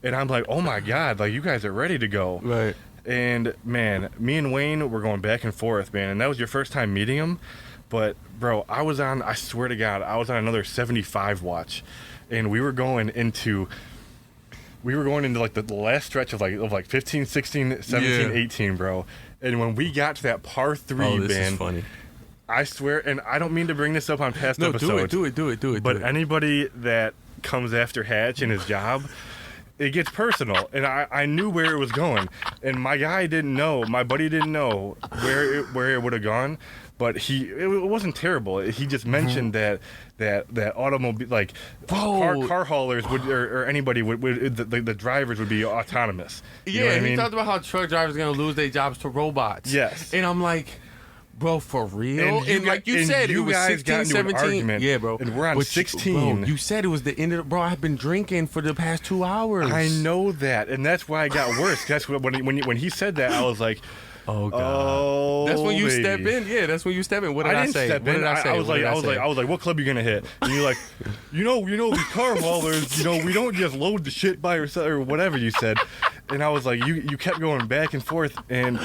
and I'm like, oh my god, like you guys are ready to go. Right. And man, me and Wayne were going back and forth, man. And that was your first time meeting him, but bro, I swear to God, I was on another 75 watch, and we were going into like the last stretch of like 15, 16, 17, 18, bro. And when we got to that par 3, this is funny. I swear, and I don't mean to bring this up on past episodes. Do it. But anybody that comes after Hatch and his job, it gets personal. And I knew where it was going. And my buddy didn't know where it would have gone. But it wasn't terrible. He just mentioned that automobile, like car haulers would, or anybody would the drivers would be autonomous. You know what I mean? He talked about how truck drivers are gonna lose their jobs to robots. Yes. And I'm like, bro, for real? And like you said, it was 16, 17. Yeah, bro. And we're on 16. Bro, you said it was the end of bro, I've been drinking for the past 2 hours. I know that. And that's why it got worse. That's when he said that, I was like, oh God! That's when you step in. Yeah, that's when you step in. What did I say? What did I say? I was like, what club are you gonna hit? And you're like, these car haulers. We don't just load the shit by ourselves or whatever you said. And I was like, you kept going back and forth, and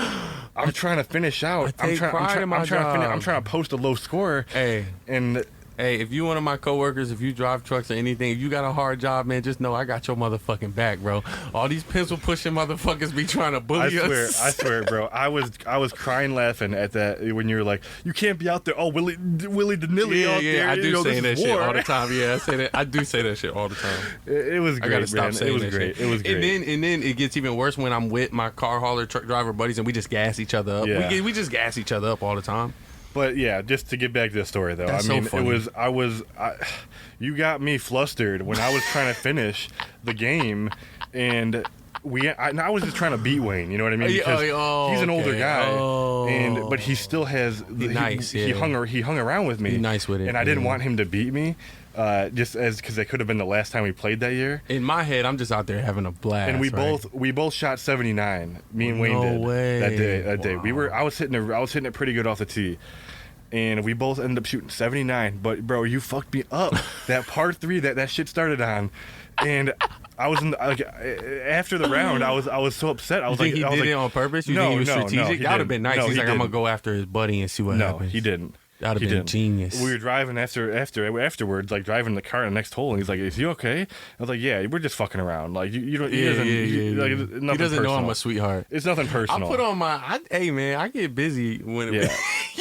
I'm trying to finish out. I'm trying to post a low score. Hey, and Hey, if you one of my coworkers, if you drive trucks or anything, if you got a hard job, man, just know I got your motherfucking back, bro. All these pencil pushing motherfuckers be trying to bully us. I swear, bro. I was crying laughing at that when you were like, you can't be out there. Oh, Willie the Nilly out there. Yeah, I do say that shit all the time. Yeah, I say that. I do say that shit all the time. It was great, I gotta stop saying that shit. It was great. And then it gets even worse when I'm with my car hauler, truck driver buddies, and we just gas each other up. Yeah. We just gas each other up all the time. But yeah, just to get back to the story though, That's I mean, so funny. You got me flustered when I was trying to finish the game, and I was just trying to beat Wayne. You know what I mean? Because he's an older guy, but he still has. He hung around with me. He's nice with it, and I didn't want him to beat me. Because it could have been the last time we played that year. In my head, I'm just out there having a blast. And we both shot 79. Me and Wayne did way. that day. Wow. I was hitting it pretty good off the tee. And we both ended up shooting 79. But bro, you fucked me up. That par 3 that shit started on, and I was after the round. I was so upset. I was think he did it on purpose? You think he was strategic? That would have been nice. No, He's like, didn't. I'm gonna go after his buddy and see what happens. No, he didn't. That would have been genius. We were driving afterwards, like driving the car in the next hole, and he's like, "Is he okay?" I was like, "Yeah, we're just fucking around. Like you don't." He doesn't know I'm a sweetheart. It's nothing personal. I put on hey man, I get busy when you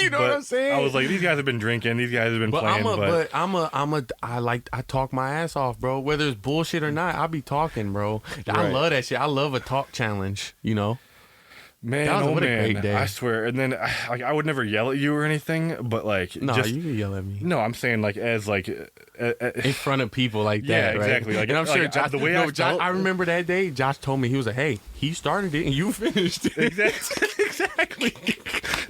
know but what I'm saying. I was like, these guys have been drinking, these guys have been playing. I talk my ass off, bro. Whether it's bullshit or not, I be talking, bro. Right. I love that shit. I love a talk challenge. You know. Man, that was a great day. I swear. And then, I would never yell at you or anything, but like, no, you can yell at me. No, I'm saying like as like in front of people like that. Yeah, right? exactly. Like, and I'm sure Josh. The way I remember that day. Josh told me he was like, "Hey, he started it and you finished it."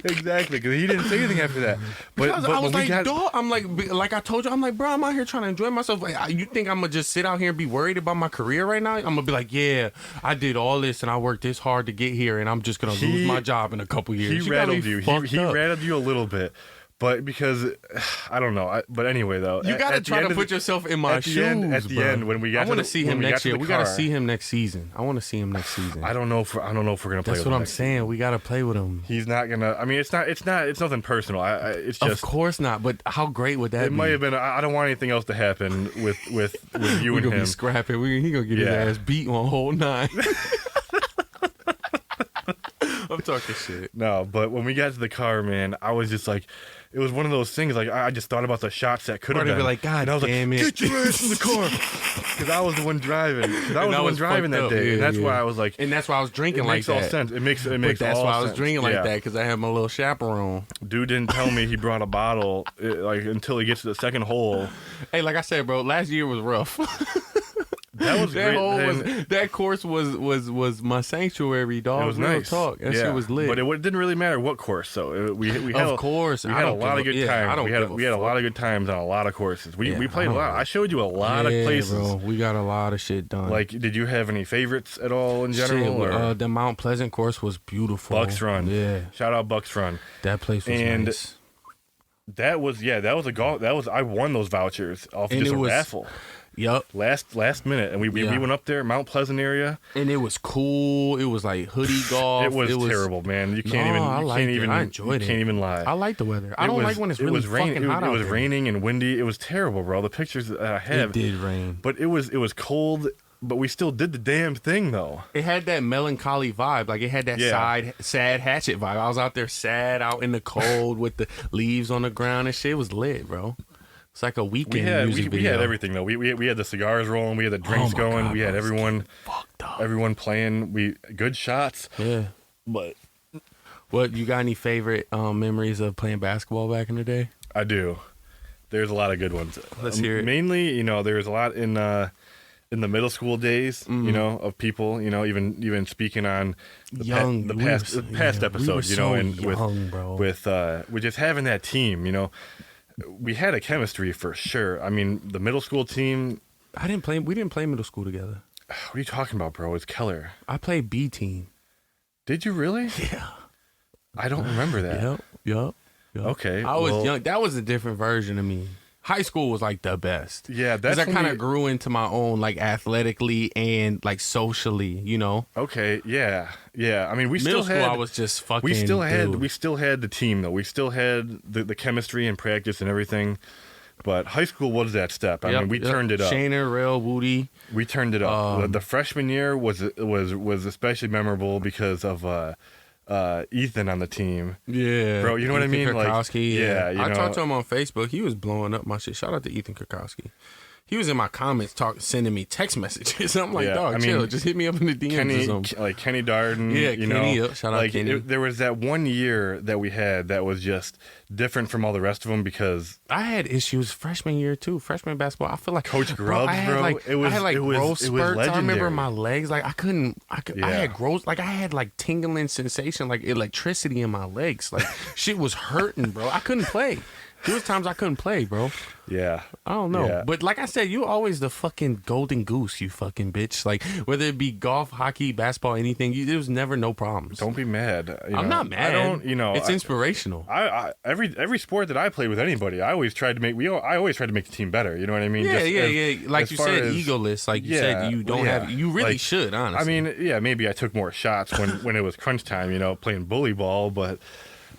Exactly. Because he didn't say anything after that. But I was like, dog. I'm like I told you. I'm like, bro. I'm out here trying to enjoy myself. Like, you think I'm gonna just sit out here and be worried about my career right now? I'm gonna be like, yeah, I did all this and I worked this hard to get here, and I'm just gonna lose my job in a couple years. He rattled you. He rattled you a little bit. But because I don't know, but anyway though, you gotta try to put yourself in my shoes. At the end, when we got, I want to see him next year. We gotta see him next season. I want to see him next season. I don't know if we're gonna play. That's what I'm saying. We gotta play with him. He's not gonna. I mean, it's nothing personal. It's just. Of course not. But how great would that be? It might have been. I don't want anything else to happen with you and him. Be scrapping. He gonna get his ass beat on hole 9. I'm talking shit. No, but when we got to the car, man, I was just like, it was one of those things. Like I just thought about the shots that could have been. Be like, God, and I was damn like, it. Get your ass in the car, because I was the one driving. Because I was the one driving that day, and that's why I was like, and that's why I was drinking like that. It makes all sense. It makes that's all sense. That's why I was drinking like that, because I had my little chaperone. Dude didn't tell me he brought a bottle until he gets to the second hole. Hey, like I said, bro, last year was rough. That was great. That course was my sanctuary, dog. It was Real nice. Talk. That shit was lit. But it didn't really matter what course. So we had a lot of good times. We had a lot of good times on a lot of courses. We played a lot. I showed you a lot of places. Bro, we got a lot of shit done. Like, did you have any favorites at all in general? The Mount Pleasant course was beautiful. Bucks Run. Yeah. Shout out Bucks Run. That place was nice. That was a golf. I won those vouchers off just a raffle. Yep. Last minute, and we went up there, Mount Pleasant area, and it was cool. It was like hoodie golf. It was terrible, man. You can't even. I enjoyed it. Can't even lie. I like the weather. I don't like when it's really fucking hot out there. It was raining and windy. It was terrible, bro. The pictures that I have. It did rain, but it was cold. But we still did the damn thing, though. It had that melancholy vibe. Like, it had that sad Hatchet vibe. I was out there sad, out in the cold with the leaves on the ground and shit. It was lit, bro. It's like a weekend music video. We had everything, though. We had the cigars rolling. We had the drinks going. We had everyone playing. Good shots. Yeah. But what, you got any favorite memories of playing basketball back in the day? I do. There's a lot of good ones. Let's hear it. Mainly, there was a lot in the middle school days, of people, even speaking on the past episodes, with just having that team, we had a chemistry for sure. I mean, the middle school team. We didn't play middle school together. What are you talking about, bro? It's Keller. I played B team. Did you really? Yeah. I don't remember that. Yep. Okay. I was young. That was a different version of me. High school was like the best. Yeah, that's because I kind of grew into my own, like, athletically and like socially, Okay, yeah. I mean, middle school, I was just fucking. We still had the team though. We still had the chemistry and practice and everything. But high school was that step. I mean, we turned it up. Shaner, Rail, Woody. We turned it up. The freshman year was especially memorable because of Ethan on the team. Yeah, bro. You know what I mean? Krakowski, I talked to him on Facebook. He was blowing up my shit. Shout out to Ethan Krakowski. He was in my comments sending me text messages. I'm like, dog, chill. Just hit me up in the DMs. Like Kenny Darden. Yeah, Kenny. Shout out Kenny. There was that one year that we had that was just different from all the rest of them because I had issues freshman year too. Freshman basketball, I feel like Coach Grubbs, I had growth spurts. I remember my legs. Like I had growth. Like I had like tingling sensation, like electricity in my legs. Like shit was hurting, bro. I couldn't play. There was times I couldn't play, bro. Yeah. I don't know. Yeah. But like I said, you always the fucking golden goose, you fucking bitch. Like, whether it be golf, hockey, basketball, anything, there was never no problems. Don't be mad. I'm not mad. It's inspirational. Every sport that I played with anybody, I always tried to make the team better. You know what I mean? Yeah. Like you said, egoless. Like you said, you don't have, you really should, honestly. I mean, maybe I took more shots when it was crunch time, playing bully ball, but...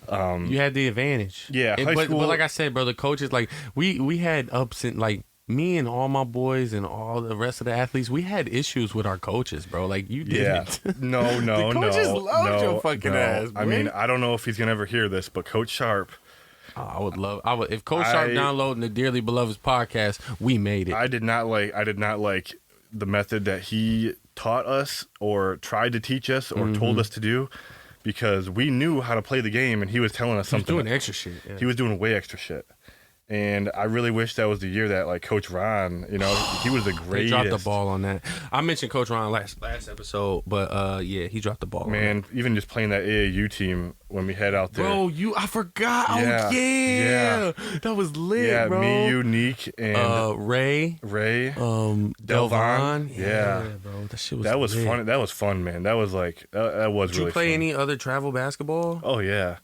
you had the advantage. Yeah, but like I said, bro, the coaches, like we had ups and like me and all my boys and all the rest of the athletes, we had issues with our coaches, bro. Like you didn't. Yeah. No, the coaches loved your fucking ass. Bro. I mean, I don't know if he's gonna ever hear this, but Coach Sharp. I would if Coach Sharp downloading the Dearly Beloveds podcast, we made it. I did not like the method that he taught us or tried to teach us or told us to do. Because we knew how to play the game, and he was telling us something. He was doing extra shit. Yeah. He was doing way extra shit. And I really wish that was the year that, like, Coach Ron, he was the greatest. They dropped the ball on that. I mentioned Coach Ron last episode, but, he dropped the ball. Man, even just playing that AAU team when we head out there. Bro, I forgot. Yeah. Oh, yeah. That was lit, bro. Me, you, Neek, and... Ray. Delvon. Yeah. Bro. That shit was That was lit. fun. That was fun, man. That was, like... That was Did really you play fun. any other travel basketball? Oh, yeah.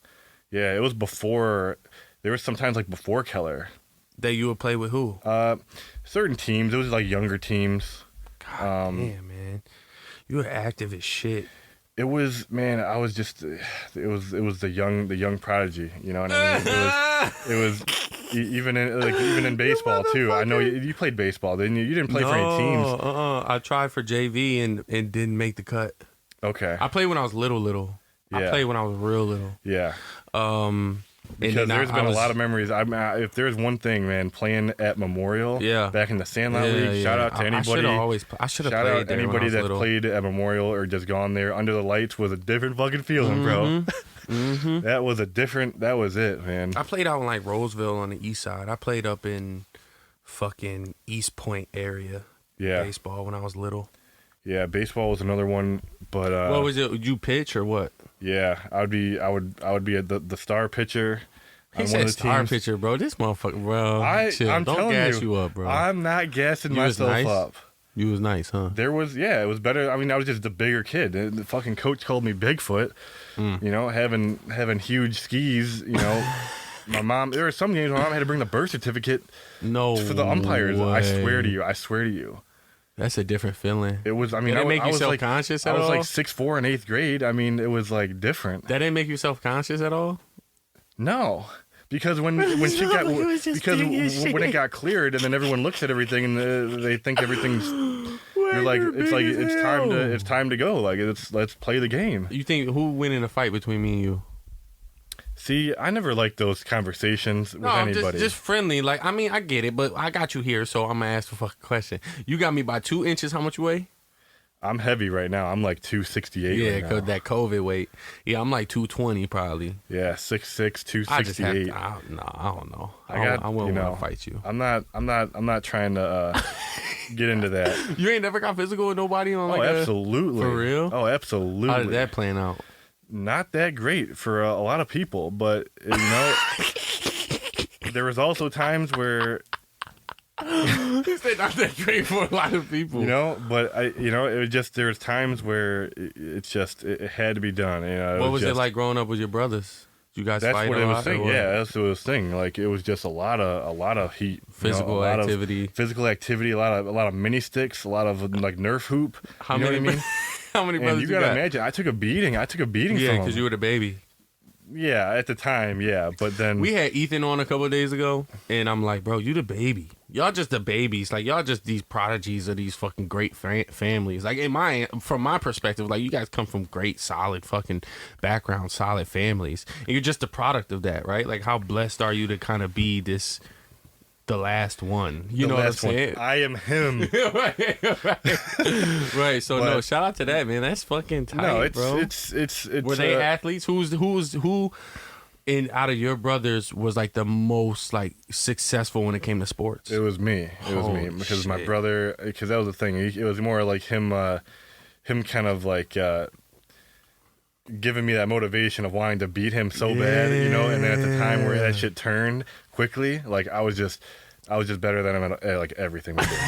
Yeah, it was before... There was sometimes like before Keller. That you would play with who? Certain teams. It was like younger teams. God damn, man. You were active as shit. It was, man, I was just it was the young prodigy, you know what I mean? It was even in baseball too. I know you played baseball, didn't you? You didn't play for any teams. I tried for JV and didn't make the cut. Okay. I played when I was little. Yeah. I played when I was real little. Yeah. Because there's been a lot of memories. If there's one thing, man, playing at Memorial, back in the Sandlot League, shout out to anybody. I should have played there. Shout out anybody that played at Memorial or just gone there under the lights was a different fucking feeling, bro. That was it, man. I played out in like Roseville on the east side. I played up in fucking East Point area. Yeah. Baseball when I was little. Yeah, baseball was another one, but what was it? Would you pitch or what? Yeah, I would be the star pitcher. He said star pitcher, bro. This motherfucker, bro. Chill. I'm Don't gas you up, bro. I'm not gassing myself up. You was nice, huh? It was better. I mean, I was just the bigger kid. The fucking coach called me Bigfoot. Having huge skis. My mom. There were some games my mom had to bring the birth certificate. For the umpires. Way. I swear to you. That's a different feeling. It was. I mean, that didn't make you self-conscious at all. I was like 6'4" in 8th grade. I mean, it was like different. That didn't make you self-conscious at all. No, because when it got cleared, and then everyone looks at everything and they think everything's. You're like, it's time to go. Like, let's play the game. You think who win in a fight between me and you? See, I never liked those conversations with anybody. Just friendly. Like, I mean, I get it, but I got you here, so I'm gonna ask the fucking question. You got me by 2 inches. How much you weigh? I'm heavy right now. I'm like 268. Yeah, because that COVID weight. Yeah, I'm like 220 probably. Yeah, 6'6", 268. I don't know. I wouldn't want to fight you. I'm not trying to get into that. You ain't never got physical with nobody on absolutely. For real? Oh, absolutely. How did that plan out? Not that great for a lot of people, but there was also times where you said not that great for a lot of people. But it was just there was times where it had to be done. What was it like growing up with your brothers? You guys fight a lot? Yeah, that's what it was thing. Like it was just a lot of heat, physical activity, a lot of mini sticks, a lot of like Nerf hoop. How many? What I mean? How many brothers you gotta imagine? I took a beating. Yeah, because you were the baby. Yeah, at the time, yeah. But then we had Ethan on a couple of days ago, and I'm like, bro, you the baby. Y'all just the babies. Like, y'all just these prodigies of these fucking great families. Like, from my perspective, like, you guys come from great, solid fucking backgrounds, solid families. And you're just a product of that, right? Like, how blessed are you to kind of be the last one? You know what I'm saying? I am him. right. So, no, shout out to that, man. That's fucking tight, bro. It's Were they athletes? Who out of your brothers was like the most like successful when it came to sports? It was me. Because my brother, because that was the thing. It was more like him kind of like giving me that motivation of wanting to beat him so bad, you know. And then at the time where that shit turned quickly, like I was just better than him at like everything we did.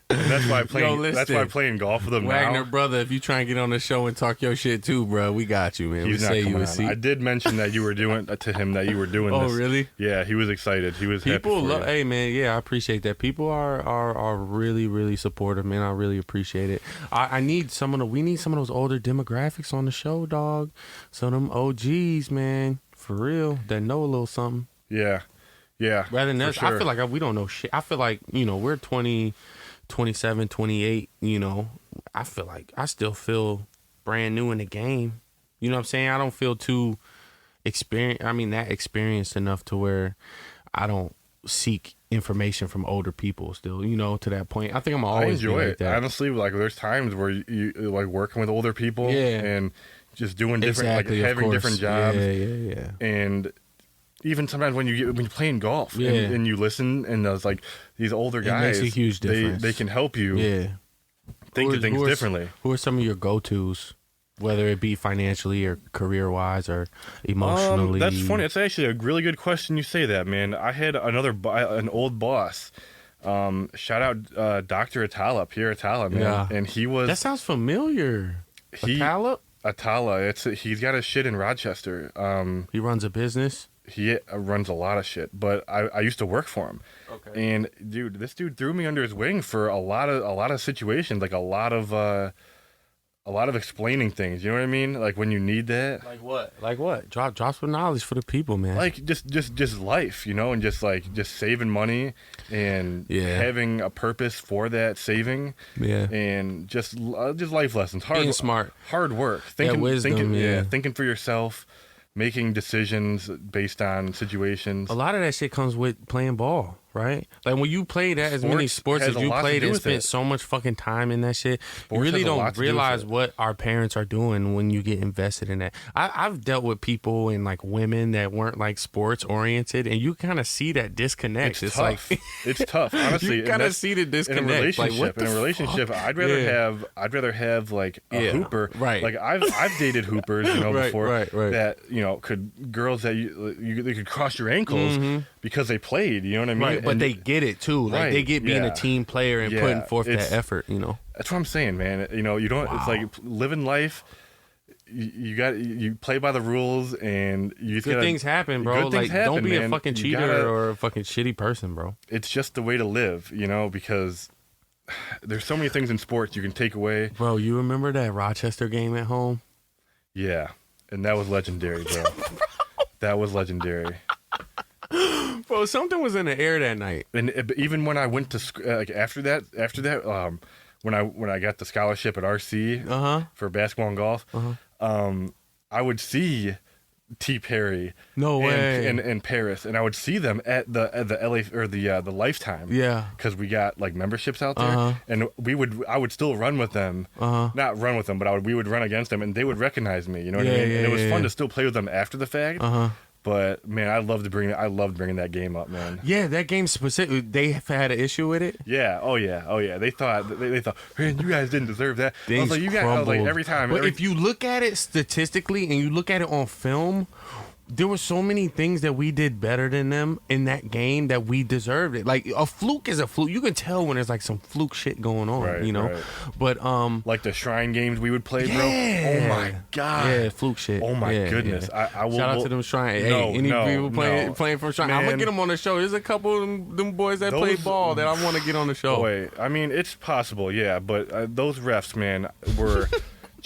And that's why playing golf with him Wagner, now. brother, if you try and get on the show and talk your shit too, bro, we got you, man. He's not coming on. I did mention that you were doing to him that you were doing this. Oh, really? Yeah, he was excited. He was people happy for you. Hey, man, yeah, I appreciate that. People are really, really supportive, man. I really appreciate it. We need some of those older demographics on the show, dog. Some of them OGs, man, for real, that know a little something. Yeah. Rather than us, sure. I feel like we don't know shit. I feel like, we're 20, 27, 28, I feel like I still feel brand new in the game. You know what I'm saying? I don't feel too experienced enough to where I don't seek information from older people still, to that point. I think I'm always enjoy like it. that. Honestly, like there's times where you like working with older people and just doing different, exactly, like having different jobs. Yeah. And even sometimes when you're playing golf and you listen and there's like these older guys, it makes a huge difference. They can help you think of things differently. Who are some of your go-tos, whether it be financially or career-wise or emotionally? That's funny. It's actually a really good question you say that, man. I had an old boss. Shout out Dr. Atala, Pierre Atala, man. Yeah. And he was... That sounds familiar. Atala? Atala. He's got a shit in Rochester. He runs a business? He runs a lot of shit, but I used to work for him. Okay. And dude, this dude threw me under his wing for a lot of situations, like a lot of explaining things. You know what I mean? Like when you need that. Like what? Drop some knowledge for the people, man. Like just life, and just saving money and having a purpose for that saving. Yeah. And just life lessons. Being smart. Hard work. Thinking for yourself. Making decisions based on situations. A lot of that shit comes with playing ball, right? Like when you play that as many sports as you played and spent so much fucking time in that shit, you really don't realize what our parents are doing when you get invested in that. I've dealt with people and like women that weren't like sports oriented, and you kind of see that disconnect. It's tough. Like it's tough, honestly. You kind of see the disconnect. In a relationship, I'd rather have like a hooper. Right. Like I've dated hoopers, before that could girls that they could cross your ankles because they played. You know what I mean? Right. But they get it too. Like they get being a team player and putting forth that effort. That's what I'm saying, man. You don't. Wow. It's like living life. You play by the rules, and you good things happen, bro. Good things happen, don't be man. a fucking cheater or a fucking shitty person, bro. It's just the way to live, because there's so many things in sports you can take away. Bro, you remember that Rochester game at home? Yeah, and that was legendary, bro. That was legendary. Bro, something was in the air that night. And even when I went to after that, when I got the scholarship at RC for basketball and golf, I would see T. Perry, and Paris, and I would see them at the LA or the Lifetime, because we got like memberships out there, and I would still run with them, not run with them, but we would run against them, and they would recognize me. You know what I mean? And it was fun to still play with them after the fact. But man, I loved bringing that game up, man. Yeah, that game specifically, they had an issue with it. Yeah, oh yeah. They thought, man, you guys didn't deserve that. I was like, every time. But if you look at it statistically and you look at it on film, there were so many things that we did better than them in that game that we deserved it. Like a fluke is a fluke. You can tell when there's like some fluke shit going on, Right. But like the shrine games we would play, bro. Oh my god. Yeah, fluke shit. Oh my goodness. Yeah. I will. Shout out to them shrine. Hey, any people playing for shrine? I'm gonna get them on the show. There's a couple of them boys that play ball that I want to get on the show. Boy, I mean, it's possible, yeah. But those refs, man, were.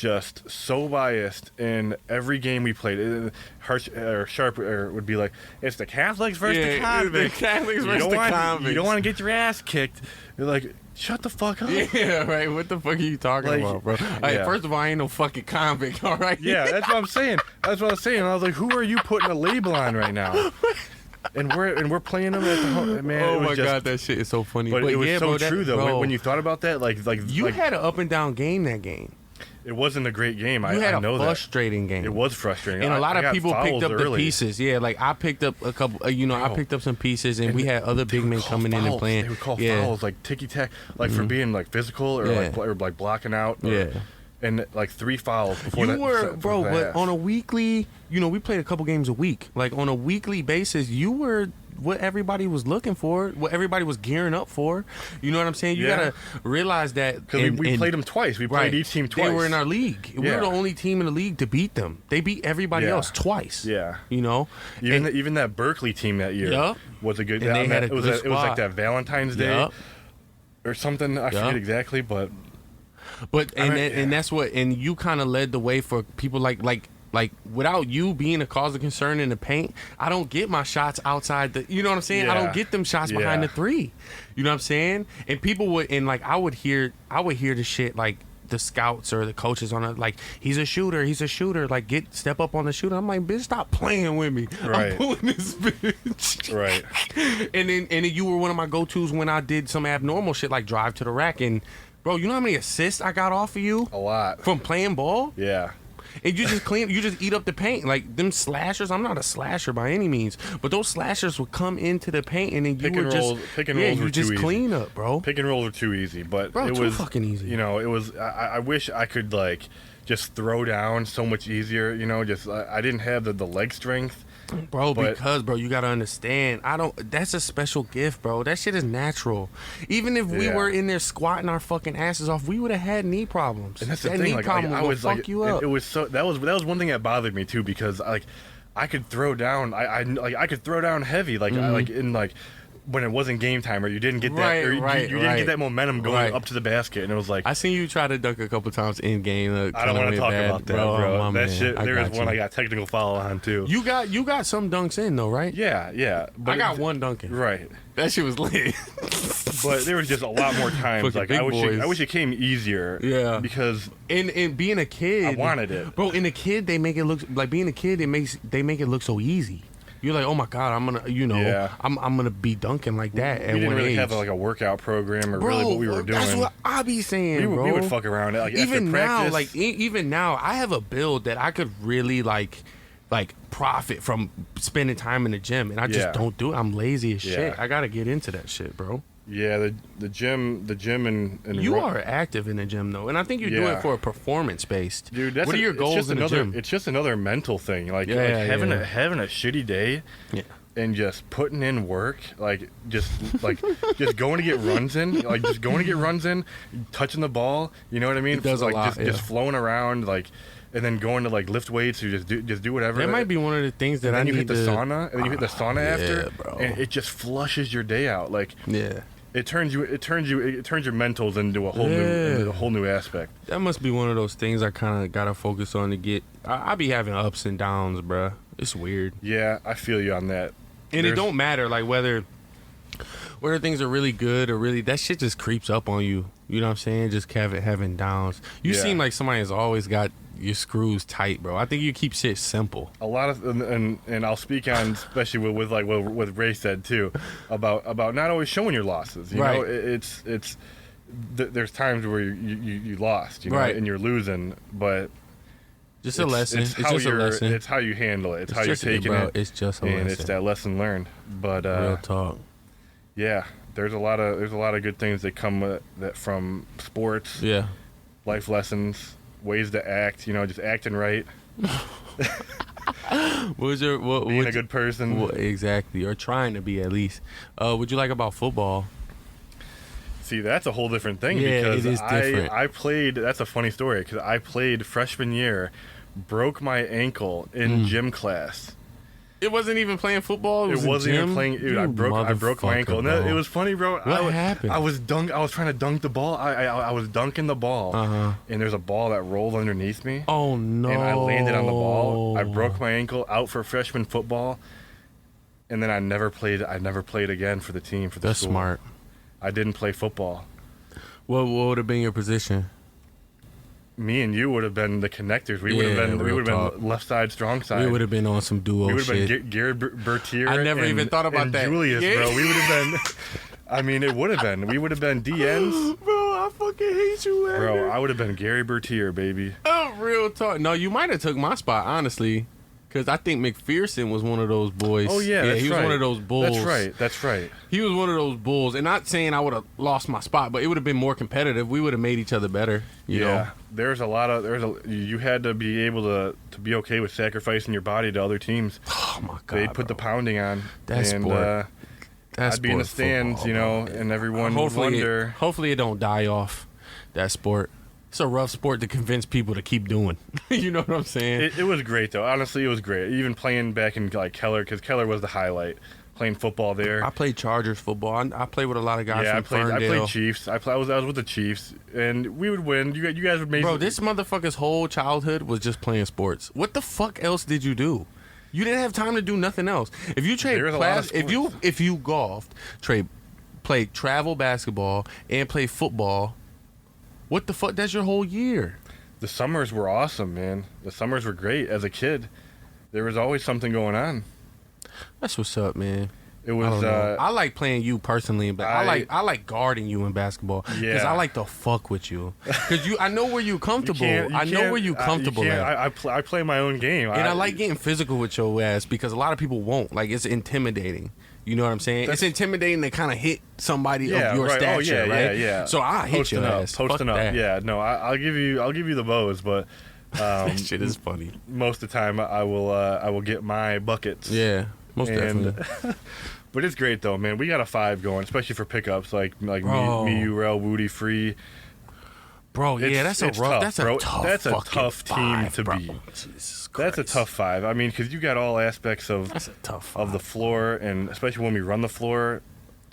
just so biased in every game we played. Sharp would be like, it's the Catholics versus the convicts. The Catholics versus the convicts. You don't want to get your ass kicked. You're like, shut the fuck up. Yeah, right. What the fuck are you talking about, bro? Hey, first of all, I ain't no fucking convict, all right? Yeah, that's what I'm saying. That's what I'm saying. I was like, who are you putting a label on right now? And we're playing them at the home. Man, oh my god, that shit is so funny. But it was so true though. When you thought about that, you had an up and down game that game. It wasn't a great game. You had I know a frustrating game. It was frustrating, and a lot of people picked up the pieces. Yeah, like I picked up a couple. I picked up some pieces, and we had other big men coming in and playing. They would call fouls like ticky tack, like for being like physical or like blocking out. And like 3 fouls before that. You were, bro, but on a weekly, we played a couple games a week. Like on a weekly basis, you were what everybody was looking for, what everybody was gearing up for. You know what I'm saying? You gotta realize that because we played them twice. We played each team twice. They were in our league. We were the only team in the league to beat them. They beat everybody else twice. Yeah, even that Berkeley team that year was a good. It was like that Valentine's Day or something. I forget exactly, but that's what, and you kind of led the way for people like without you being a cause of concern in the paint, I don't get my shots outside the, you know what I'm saying? I don't get them shots behind the 3. You know what I'm saying? And people would, and like I would hear the shit like the scouts or the coaches on it, like he's a shooter, like step up on the shooter. I'm like, bitch, stop playing with me. Right. I'm pulling this bitch. Right. and then you were one of my go-tos when I did some abnormal shit like drive to the rack. And bro, you know how many assists I got off of you? A lot. From playing ball? Yeah. And you just eat up the paint. Like them slashers, I'm not a slasher by any means, but those slashers would come into the paint and then pick and rolls were just too clean easy. Up, bro. Pick and rolls were too easy, but bro, it too was fucking easy. It was. I wish I could like just throw down so much easier. Just I didn't have the leg strength. Bro, because you gotta understand, that's a special gift, bro. That shit is natural. Even if we were in there squatting our fucking asses off, we would have had knee problems. And that's the thing, like I was fuck you up. It was so that was one thing that bothered me too, because like I could throw down, I could throw down heavy, when it wasn't game time, or you didn't get that, you didn't get that momentum going up to the basket, and it was like I seen you try to dunk a couple times in game. I don't want to talk about that, bro. That shit. There was one I got technical foul on too. You got some dunks in though, right? Yeah. But I got one dunk in. Right. That shit was lit. But there was just a lot more times. Like I wish it came easier. Yeah. Because and being a kid, I wanted it, bro. In a kid, they make it look like being a kid. They make it look so easy. You're like, oh my god, I'm gonna, I'm gonna be dunking like that. We didn't really have like a workout program or really what we were doing. That's what I be saying, bro. We would fuck around. Like, even after practice, even now, I have a build that I could really like profit from spending time in the gym, and I just don't do it. I'm lazy as shit. I gotta get into that shit, bro. Yeah, the gym and you are active in the gym though, and I think you do it for a performance based. Dude, what are your goals in the gym? It's just another mental thing, having a shitty day, and just putting in work, just going to get runs in, touching the ball. You know what I mean? It does a lot. Just flowing around, and then going to lift weights or just do whatever. That might be one of the things that I need to. You hit the sauna, and then you hit the sauna after, bro. and it just flushes your day out. It turns your mentals into a whole new aspect. That must be one of those things I kind of gotta focus on to get. I be having ups and downs, bro. It's weird. Yeah, I feel you on that. And it don't matter whether things are really good or really, that shit just creeps up on you. You know what I'm saying? Just having downs. You seem like somebody has always got your screws tight, bro. I think you keep shit simple. A lot of, and I'll speak on, especially with what Ray said too, about not always showing your losses. You know, it's there's times where you lost, and you're losing, but just a lesson. It's just a lesson. It's how you handle it. It's how you're taking it. It's just a lesson. And it's that lesson learned. But real talk. Yeah, there's a lot of good things that come from sports. Yeah. Life lessons, ways to act. Just acting right. Being a good person. Exactly, or trying to be at least. What'd you like about football? See, that's a whole different thing. Yeah, because it is different. I played. That's a funny story because I played freshman year, broke my ankle in gym class. It wasn't even playing football. It wasn't even playing. Dude, I broke my ankle. Bro. It was funny, bro. What happened? I was trying to dunk the ball. I was dunking the ball, and there's a ball that rolled underneath me. Oh no! And I landed on the ball. I broke my ankle out for freshman football, and then I never played again for the team for the school. That's smart. I didn't play football. What would have been your position? Me and you would have been the connectors. We would have been left side, strong side. We would have been on some duo shit. We would have been Garrett Bertier. I never even thought about that. Julius, bro. We would have been. I mean, it would have been. We would have been DNs. Bro, I fucking hate you, man. Bro, I would have been Gary Bertier, baby. Oh, real talk. No, you might have took my spot, honestly. Because I think McPherson was one of those boys. Oh, yeah, he was one of those bulls. That's right. He was one of those bulls. And not saying I would have lost my spot, but it would have been more competitive. We would have made each other better. You know? You had to be able to be okay with sacrificing your body to other teams. Oh, my God. They put the pounding on. That's sport. I'd be in the stands, football, and everyone would wonder. Hopefully it don't die off, that sport. It's a rough sport to convince people to keep doing. You know what I'm saying? It was great, though. Honestly, it was great. Even playing back in Keller, because Keller was the highlight. Playing football there. I played Chargers football. I played with a lot of guys from Ferndale. I played Chiefs. I was with the Chiefs, and we would win. You guys would make. Bro, this motherfucker's whole childhood was just playing sports. What the fuck else did you do? You didn't have time to do nothing else. If you trade class, if you golfed, played travel basketball and played football. What the fuck? That's your whole year. The summers were awesome, man. The summers were great. As a kid, there was always something going on. That's what's up, man. It was. I like playing you personally, but I like guarding you in basketball because I like to fuck with you. Because I know where you're comfortable. I know where you're comfortable at. I play my own game, and I like getting physical with your ass because a lot of people won't. Like it's intimidating. You know what I'm saying? It's intimidating to kind of hit somebody of your stature, right? Yeah. So I hit your ass. Posting up. That. Yeah. No, I'll give you the bows, but that shit is funny. Most of the time, I will get my buckets. Yeah, most definitely. But it's great though, man. We got a 5 going, especially for pickups like me, Rel, Woody, Free. Bro, that's a tough team to beat. That's a tough 5. I mean, because you got all aspects of the floor, and especially when we run the floor.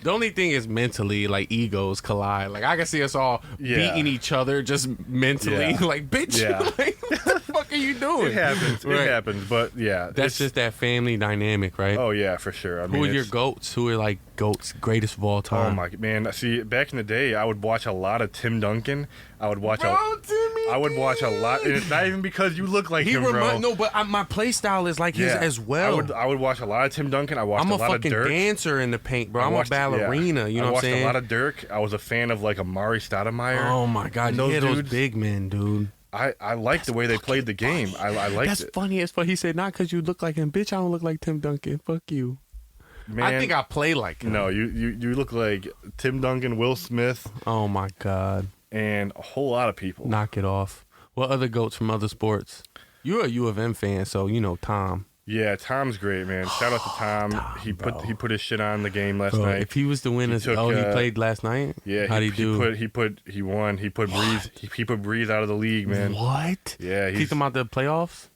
The only thing is mentally, like egos collide. Like I can see us all beating each other just mentally. Like, bitch, like, what the fuck are you doing? It happens. Right. It happens. But yeah, that's just that family dynamic, right? Oh yeah, for sure. I mean, who are your goats? Who are like goats, greatest of all time? Oh my man! See, back in the day, I would watch a lot of Tim Duncan. I would watch a lot, and it's not even because you look like him, bro. No, but my play style is like his as well. I would watch a lot of Tim Duncan. I'm a lot of Dirk. I'm a fucking dancer in the paint, bro. I'm a ballerina. You know what I'm saying? I watched a lot of Dirk. I was a fan of like Amari Stoudemire. Oh my god, those big men, dude. I liked the way they played the game. I liked it. That's funny as fuck. He said, not because you look like him. Bitch, I don't look like Tim Duncan. Fuck you. Man, I think I play like him. No, you look like Tim Duncan, Will Smith. Oh my god. And a whole lot of people. Knock it off. What other goats from other sports? You're a U of M fan, so you know Tom. Yeah, Tom's great, man. Shout out to Tom. He put his shit on the game last night. If he was the winner, he played last night. Yeah, how'd he do? He won. He put Breeze. He put Breeze out of the league, man. What? Yeah, keep him out the playoffs.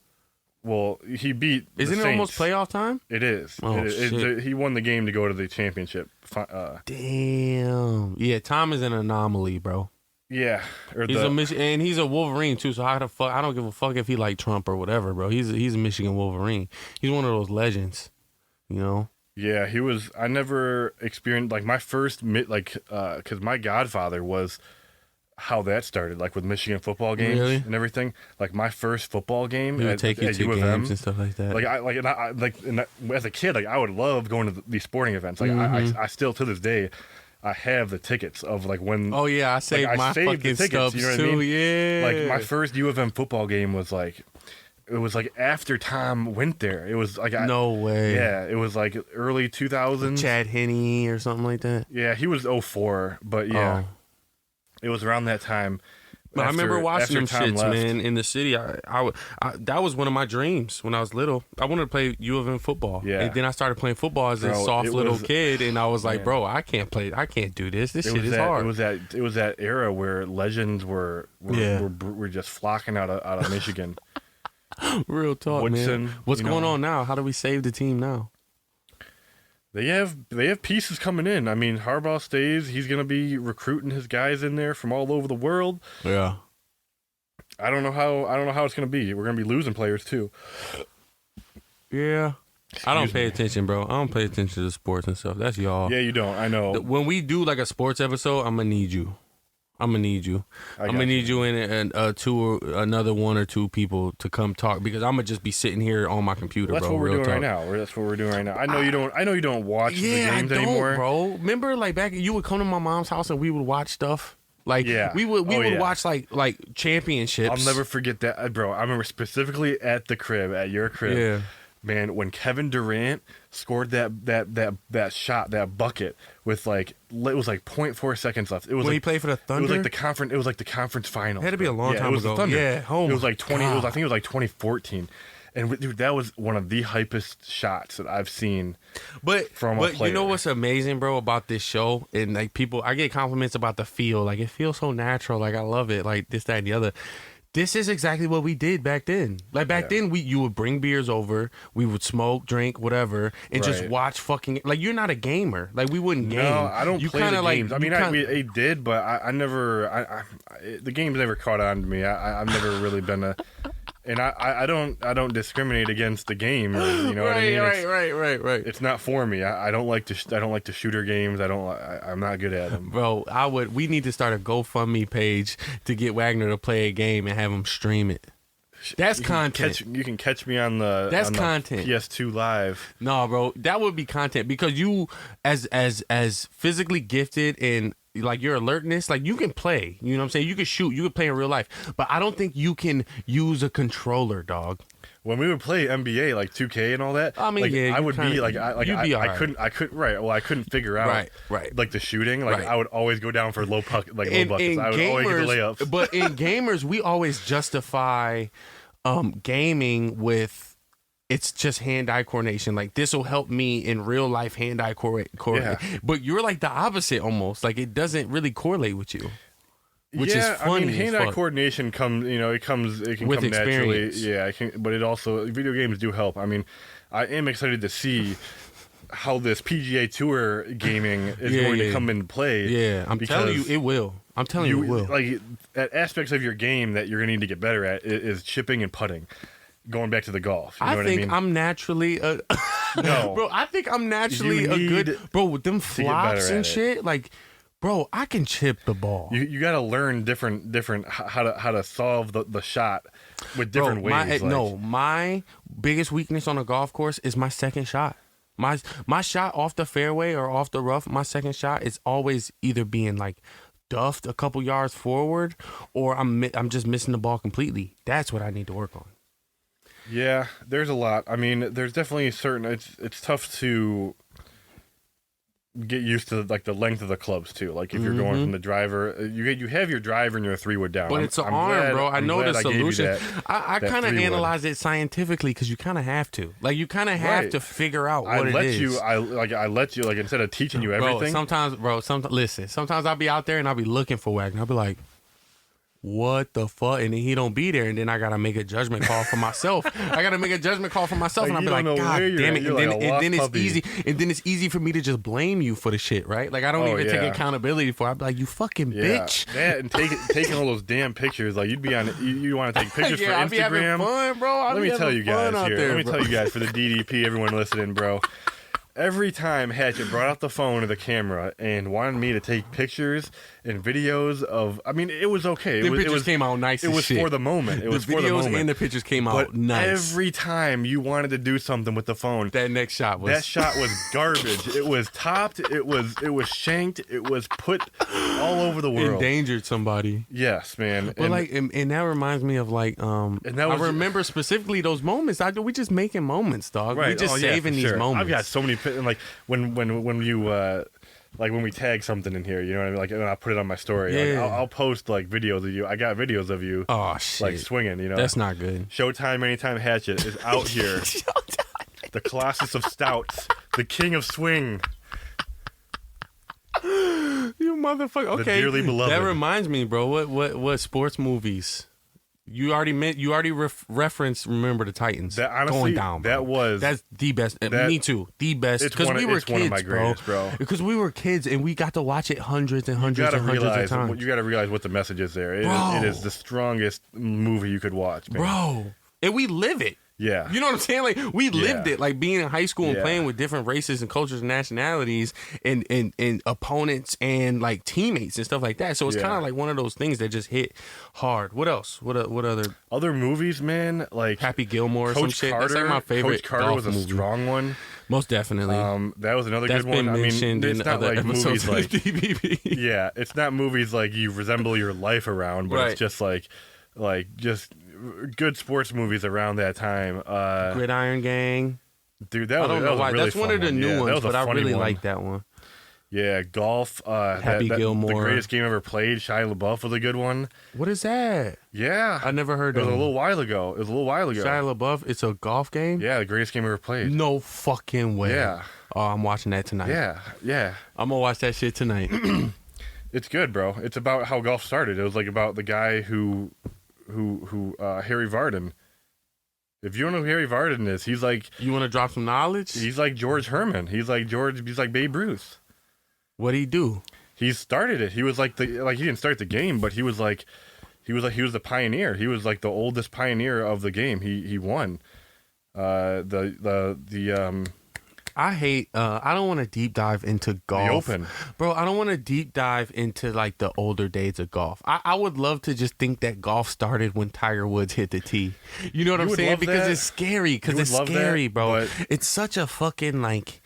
Well, he beat. Isn't it almost playoff time? It is. Oh, shit. He won the game to go to the championship. Damn. Yeah, Tom is an anomaly, bro. Yeah, and he's a Wolverine too. So how the fuck? I don't give a fuck if he like Trump or whatever, bro. He's a Michigan Wolverine. He's one of those legends, you know. Yeah, he was. I never experienced like my first because my godfather was how that started, like with Michigan football games and everything. Like my first football game, he would take you to games and stuff like that. As a kid, like I would love going to these sporting events. Like I still to this day. I have the tickets of like when. Oh yeah, I saved my fucking tickets, stubs you know what too. I mean? Yeah. Like my first U of M football game was like, it was like after Tom went there. It was like no way. Yeah, it was like early 2000s. Chad Henne or something like that. Yeah, he was 04, but yeah, it was around that time. But I remember watching them shits, man, in the city. I that was one of my dreams when I was little. I wanted to play U of M football. Yeah. And then I started playing football as a soft little kid, and I was like, bro, I can't do this. This shit is hard. It was that era where legends were just flocking out of Michigan. Real talk, Woodson, man. What's going on now? How do we save the team now? They have pieces coming in. I mean, Harbaugh stays. He's going to be recruiting his guys in there from all over the world. Yeah. I don't know how it's going to be. We're going to be losing players too. Yeah. I don't pay attention, bro. I don't pay attention to sports and stuff. That's y'all. Yeah, you don't. I know. When we do like a sports episode, I'm gonna need you. I'm gonna need you and another one or two people to come talk, because I'm gonna just be sitting here on my computer. That's bro. What we're doing right now. That's what we're doing right now. I know you don't watch the games anymore, bro. Remember, like back, you would come to my mom's house and we would watch stuff. Like we would watch like championships. I'll never forget that, bro. I remember specifically at your crib. Yeah. Man, when Kevin Durant scored that shot, that bucket with it was like 0.4 seconds left. It was when he played for the Thunder. It was like the conference final. It had to be a long time it was ago. The Thunder. Yeah, it was like 20. I think it was like 2014. And dude, that was one of the hypest shots that I've seen. From a player. You know what's amazing, bro, about this show? And like I get compliments about the feel. Like it feels so natural. Like I love it. Like this, that, and the other. This is exactly what we did back then. Like back then, you would bring beers over, we would smoke, drink, whatever, and just watch fucking. Like you're not a gamer. Like we wouldn't game. No, I don't play the games. I mean, I did, but I never. The games never caught on to me. I've never really been a. And I don't discriminate against the game. You know what I mean? Right. It's not for me. I don't like the shooter games. I'm not good at them. Bro, we need to start a GoFundMe page to get Wagner to play a game and have him stream it. That's content. You can catch me on the content. PS2 Live. No, bro, that would be content, because you as physically gifted and like your alertness, like you can play, you know what I'm saying? You can shoot, you can play in real life, but I don't think you can use a controller, dog. When we would play NBA, like 2K and all that, I mean, I would be like, I couldn't, right? Well, I couldn't figure out, right, like the shooting. Like I would always go down for low buckets. I would always get the layups. But in gamers, we always justify gaming with. It's just hand-eye coordination. Like, this will help me in real life hand-eye coordination. Yeah. But you're like the opposite almost. Like, it doesn't really correlate with you. Which is funny. I mean, hand-eye coordination it can with come experience. Naturally. Yeah, but it also, video games do help. I mean, I am excited to see how this PGA Tour gaming is going to come into play. Yeah, I'm telling you, it will. I'm telling you, it will. Like, aspects of your game that you're going to need to get better at is chipping and putting. Going back to the golf. You know what I mean? I'm naturally no. Bro, I think I'm naturally a good bro with them flops and shit. Like, bro, I can chip the ball. You got to learn different how to solve the shot with different ways. My biggest weakness on a golf course is my second shot. My shot off the fairway or off the rough, my second shot is always either being like duffed a couple yards forward, or I'm just missing the ball completely. That's what I need to work on. Yeah, there's a lot. I mean, there's definitely it's tough to get used to like the length of the clubs too. Like if you're going from the driver, you have your driver and your 3-wood down. But it's an arm, bro. I know the solution. I kind of analyze it scientifically, because you kind of have to. Like you kind of have to figure out what it is. I let you instead of teaching you everything. Sometimes I'll be out there and I'll be looking for Wagner. I'll be like, what the fuck? And then he don't be there, and then I gotta make a judgment call for myself. And I'll be like, God damn it! And then it's easy. And then it's easy for me to just blame you for the shit, right? Like I don't even take accountability for it. I'll be like, you fucking bitch. That and taking all those damn pictures. Like you'd be on. You want to take pictures for Instagram? I'll be having fun, bro. Let me tell you guys for the DDP, everyone listening, bro. Every time Hatchet brought out the phone or the camera and wanted me to take pictures and videos of, I mean, it was okay. The pictures came out nice. It was for the moment. The videos and the pictures came out nice. Every time you wanted to do something with the phone, that shot was garbage. It was topped. It was shanked. It was put all over the world. Endangered somebody. Yes, man. But and that reminds me of I remember specifically those moments. We just making moments, dog. Right. We just saving these moments. I've got so many. And like when you like when we tag something in here, you know what I mean? Like, and I'll put it on my story. Yeah. Like, I'll post like videos of you. I got videos of you. Oh shit! Like swinging. You know, that's not good. Showtime Anytime Hatchet is out here. The Colossus of Stouts, the King of Swing. You motherfucker! Okay, the dearly beloved. That reminds me, bro. What sports movies You already referenced Remember the Titans. That honestly, going down, bro. That's the best. Me too. The best. Because we were kids, one of my greatest, bro. Because we were kids and we got to watch it hundreds and hundreds of times. You got to realize what the message is there. It is the strongest movie you could watch, man. Bro. And we live it. Yeah. You know what I'm saying? Like, we lived it. Like, being in high school and playing with different races and cultures and nationalities and opponents and, like, teammates and stuff like that. So it's kind of like one of those things that just hit hard. What else? What other movies, man? Like Happy Gilmore or some shit. That's like my favorite. Coach Carter was a strong one. Most definitely. That was another good one. I mean, it's not like movies like DBB. Yeah, it's not movies like you resemble your life around, but it's just like just good sports movies around that time. Gridiron Gang. Dude, that was a really That's one of the new ones, but I really like that one. Yeah, golf. Happy Gilmore. The Greatest Game Ever Played. Shia LaBeouf was a good one. What is that? Yeah. I never heard of it. It was a little while ago. Shia LaBeouf, it's a golf game? Yeah, The Greatest Game Ever Played. No fucking way. Yeah. Oh, I'm watching that tonight. Yeah. I'm going to watch that shit tonight. It's good, bro. It's about how golf started. It was like about the guy who Harry Vardon. If you don't know who Harry Vardon is, he's like... You want to drop some knowledge? He's like George Herman. He's like Babe Ruth. What'd he do? He started it. He was he didn't start the game, but he was the pioneer. He was like the oldest pioneer of the game. He won. I hate. I don't want to deep dive into golf. The Open, bro. I don't want to deep dive into like the older days of golf. I would love to just think that golf started when Tiger Woods hit the tee. You know what I'm saying? Because it's scary. Because it's scary, bro. It's such a fucking like.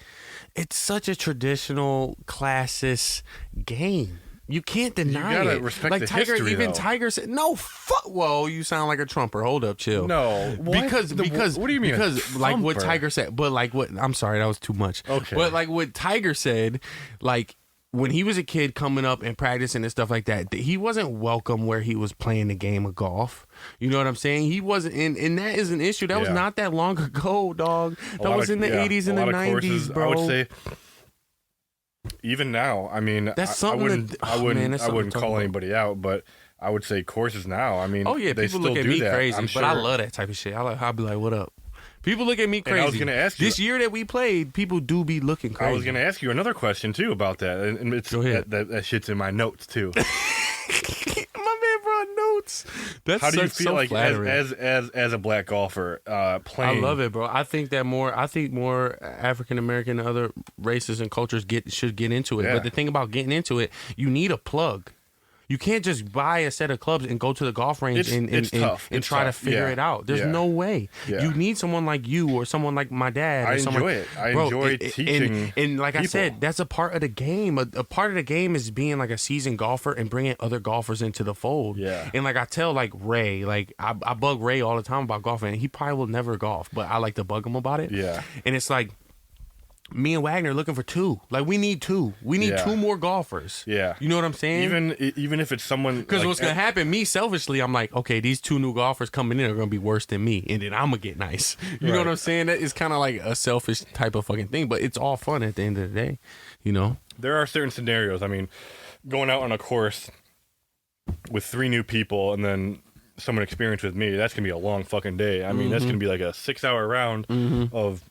It's such a traditional, classist game. You can't deny it. You gotta respect the history, even though. Tiger said, "No, fuck." Whoa, you sound like a Trumper. Hold up, chill. No, because what do you mean? Because like what Tiger said, but like what? I'm sorry, that was too much. Okay, but like what Tiger said, like when he was a kid coming up and practicing and stuff like that, he wasn't welcome where he was playing the game of golf. You know what I'm saying? He wasn't, and that is an issue. That was not that long ago, dog. That was in the 80s and the 90s, bro. I would say. Even now, I mean, that's something I wouldn't call anybody out, but I would say courses now. I mean, they people look at me crazy, but I love that type of shit. I'll be like, "What up?" People look at me crazy. And I was going to ask you, this year that we played, people do be looking crazy. I was going to ask you another question too about that, and it's Go ahead. That shit's in my notes too. My man brought notes. That's how do you feel like as a black golfer playing? I love it, bro. I think more African American and other races and cultures should get into it. Yeah. But the thing about getting into it, you need a plug. You can't just buy a set of clubs and go to the golf range and try to figure it out. There's no way. Yeah. You need someone like you or someone like my dad. I enjoy it. I enjoy teaching. And like people. I said, that's a part of the game. A part of the game is being like a seasoned golfer and bringing other golfers into the fold. Yeah. And like I tell like Ray, like I bug Ray all the time about golfing. And he probably will never golf, but I like to bug him about it. Yeah. And it's like, me and Wagner looking for two. Like we need two. We need two more golfers. Yeah, you know what I'm saying. Even if it's someone, because what's gonna happen? Me selfishly, I'm like, okay, these two new golfers coming in are gonna be worse than me, and then I'm gonna get nice. You know what I'm saying? That is kind of like a selfish type of fucking thing, but it's all fun at the end of the day. You know, there are certain scenarios. I mean, going out on a course with 3 new people and then someone experienced with me, that's gonna be a long fucking day. I mean, that's gonna be like a 6-hour round of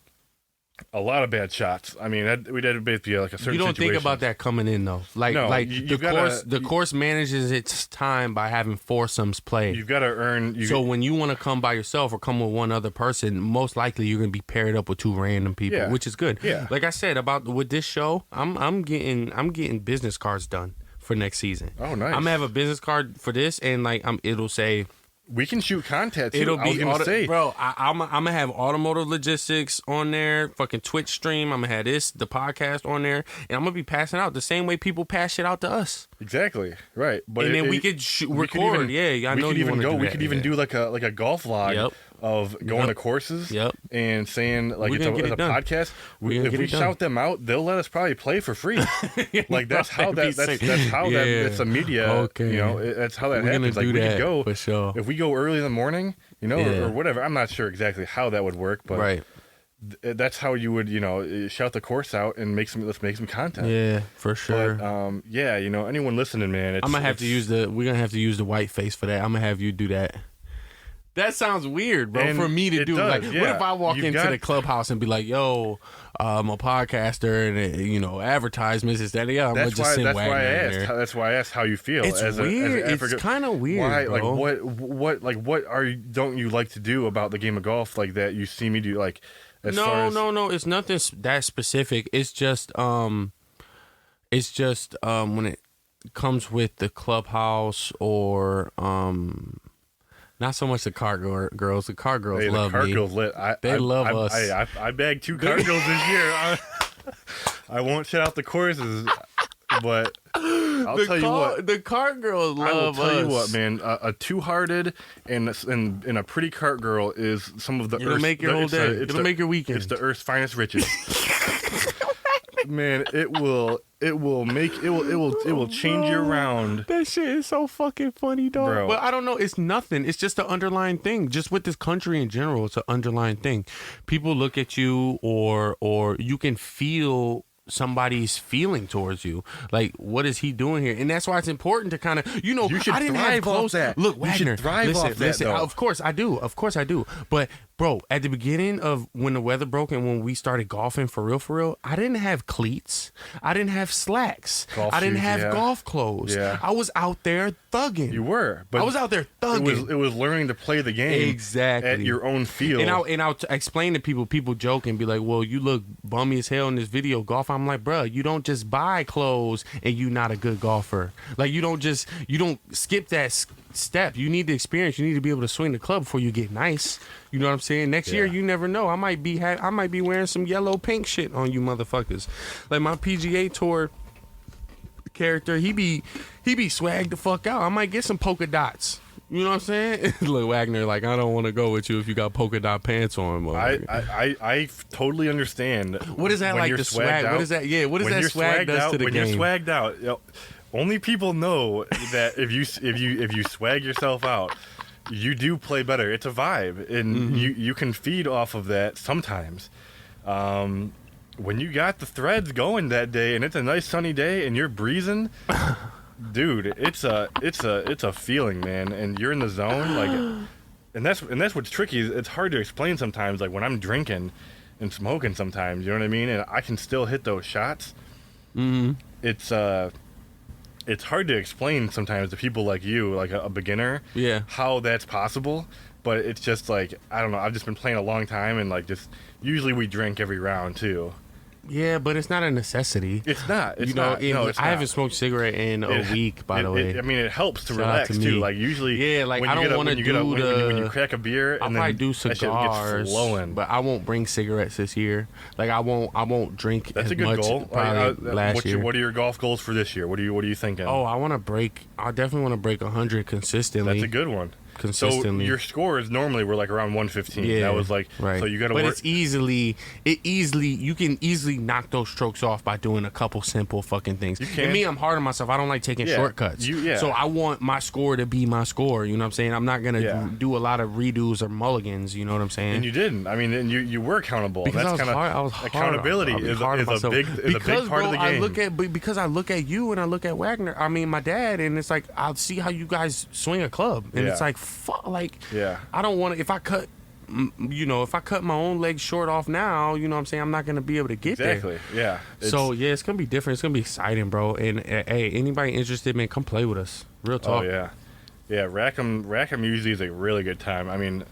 a lot of bad shots. I mean, we'd have to be like a certain. You don't situation. think about that coming in though. The course manages its time by having foursomes played. You've got to earn. So when you want to come by yourself or come with one other person, most likely you're going to be paired up with 2 random people, which is good. Yeah. Like I said with this show, I'm getting business cards done for next season. Oh, nice. I'm gonna have a business card for this, and like it'll say. We can shoot content too. It'll be bro. I'm gonna have automotive logistics on there. Fucking Twitch stream. I'm gonna have the podcast on there, and I'm gonna be passing out the same way people pass shit out to us. Exactly right. But and then we could record. I know you want to do that. We could even do like a golf vlog of going to courses. And saying like it's a podcast. If we shout them out, they'll let us probably play for free. Like that's how it's a media. Okay. You know, that's how that happens. Like we could go for sure. If we go early in the morning, you know, or whatever. I'm not sure exactly how that would work, but that's how you would, you know, shout the course out and let's make some content. Yeah, for sure. But, you know, anyone listening, man, we're gonna have to use the white face for that. I'm gonna have you do that. That sounds weird, bro, for me to do. Does, what if I walk into the clubhouse and be like, yo, I'm a podcaster and, advertisements, is that, I'm going to just send Wagner in there. That's why I asked how you feel. It's weird. It's kind of weird, why, bro. What don't you like to do about the game of golf like that you see me do, like, No, it's nothing that specific. It's just when it comes with the clubhouse or not so much the cart girls. The cart girls love me. Girls they love us. I bagged 2 cart girls this year. I won't shout out the courses, but I'll tell you what. The cart girls love us. I will tell you what, man. A two-hearted and a pretty cart girl is some of the. It'll make your whole day. It'll make your weekend. It's the Earth's finest riches. Man, it will change you around. That shit is so fucking funny, dog. Bro. But I don't know. It's nothing. It's just an underlying thing. Just with this country in general, it's an underlying thing. People look at you, or you can feel somebody's feeling towards you. Like, what is he doing here? And that's why it's important to kind of, you should I didn't have close. That. Look, Wagner, you should thrive off that, listen. Of course I do. But bro, at the beginning of when the weather broke and when we started golfing for real, I didn't have cleats. I didn't have slacks. I didn't have golf clothes. Yeah. I was out there thugging. You were, but I was out there thugging. It was learning to play the game exactly at your own field. And I'll explain to people. People joke and be like, "Well, you look bummy as hell in this video golf." I'm like, "Bruh, you don't just buy clothes and you not a good golfer. Like you don't skip that step. You need the experience. You need to be able to swing the club before you get nice. You know what I'm saying? Next year, you never know. I might be wearing some yellow pink shit on you motherfuckers. Like my PGA Tour character, he be swagged the fuck out. I might get some polka dots. You know what I'm saying? Look, Wagner, like, I don't want to go with you if you got polka dot pants on. I totally understand. What is that like? The swag? What is that? Yeah. What is that swag does to the game? When you're swagged out, only people know that if you swag yourself out, you do play better. It's a vibe, and you can feed off of that sometimes. When you got the threads going that day, and it's a nice sunny day, and you're breezing. Dude, it's a feeling, man, and you're in the zone, like, and that's what's tricky. It's hard to explain sometimes. Like when I'm drinking and smoking, sometimes, you know what I mean, and I can still hit those shots. It's hard to explain sometimes to people like you, like a beginner, how that's possible. But it's just like, I don't know. I've just been playing a long time, and like just usually we drink every round too. Yeah, but it's not a necessity. It's not. It's not. It's I haven't smoked a cigarette in a week, by the way. I mean, it helps to relax too. Like usually, like I don't want to do when you crack a beer. I'll and probably then do cigars, that shit gets flowing. But I won't bring cigarettes this year. Like I won't drink. That's as a good much goal. Last year. What are your golf goals for this year? What are you thinking? Oh, I definitely want to break 100 consistently. That's a good one. Consistently. So your scores normally were like around 115. Yeah, that was like right. So you got to work. But you can easily knock those strokes off by doing a couple simple fucking things. You can. And me, I'm hard on myself. I don't like taking shortcuts. So I want my score to be my score. You know what I'm saying? I'm not gonna do a lot of redos or mulligans. You know what I'm saying? And you didn't. I mean, and you were accountable. Because that's I was hard. Accountability is a big part of the game. Because I look at you and I look at Wagner. I mean, my dad, and it's like I'll see how you guys swing a club, and it's like. I don't want to. If I cut my own leg short off now, you know what I'm saying, I'm not gonna be able to get there. Exactly. Yeah. So it's gonna be different. It's gonna be exciting, bro. And hey, anybody interested, man, come play with us. Real talk. Oh yeah. Rackham usually is a really good time. I mean,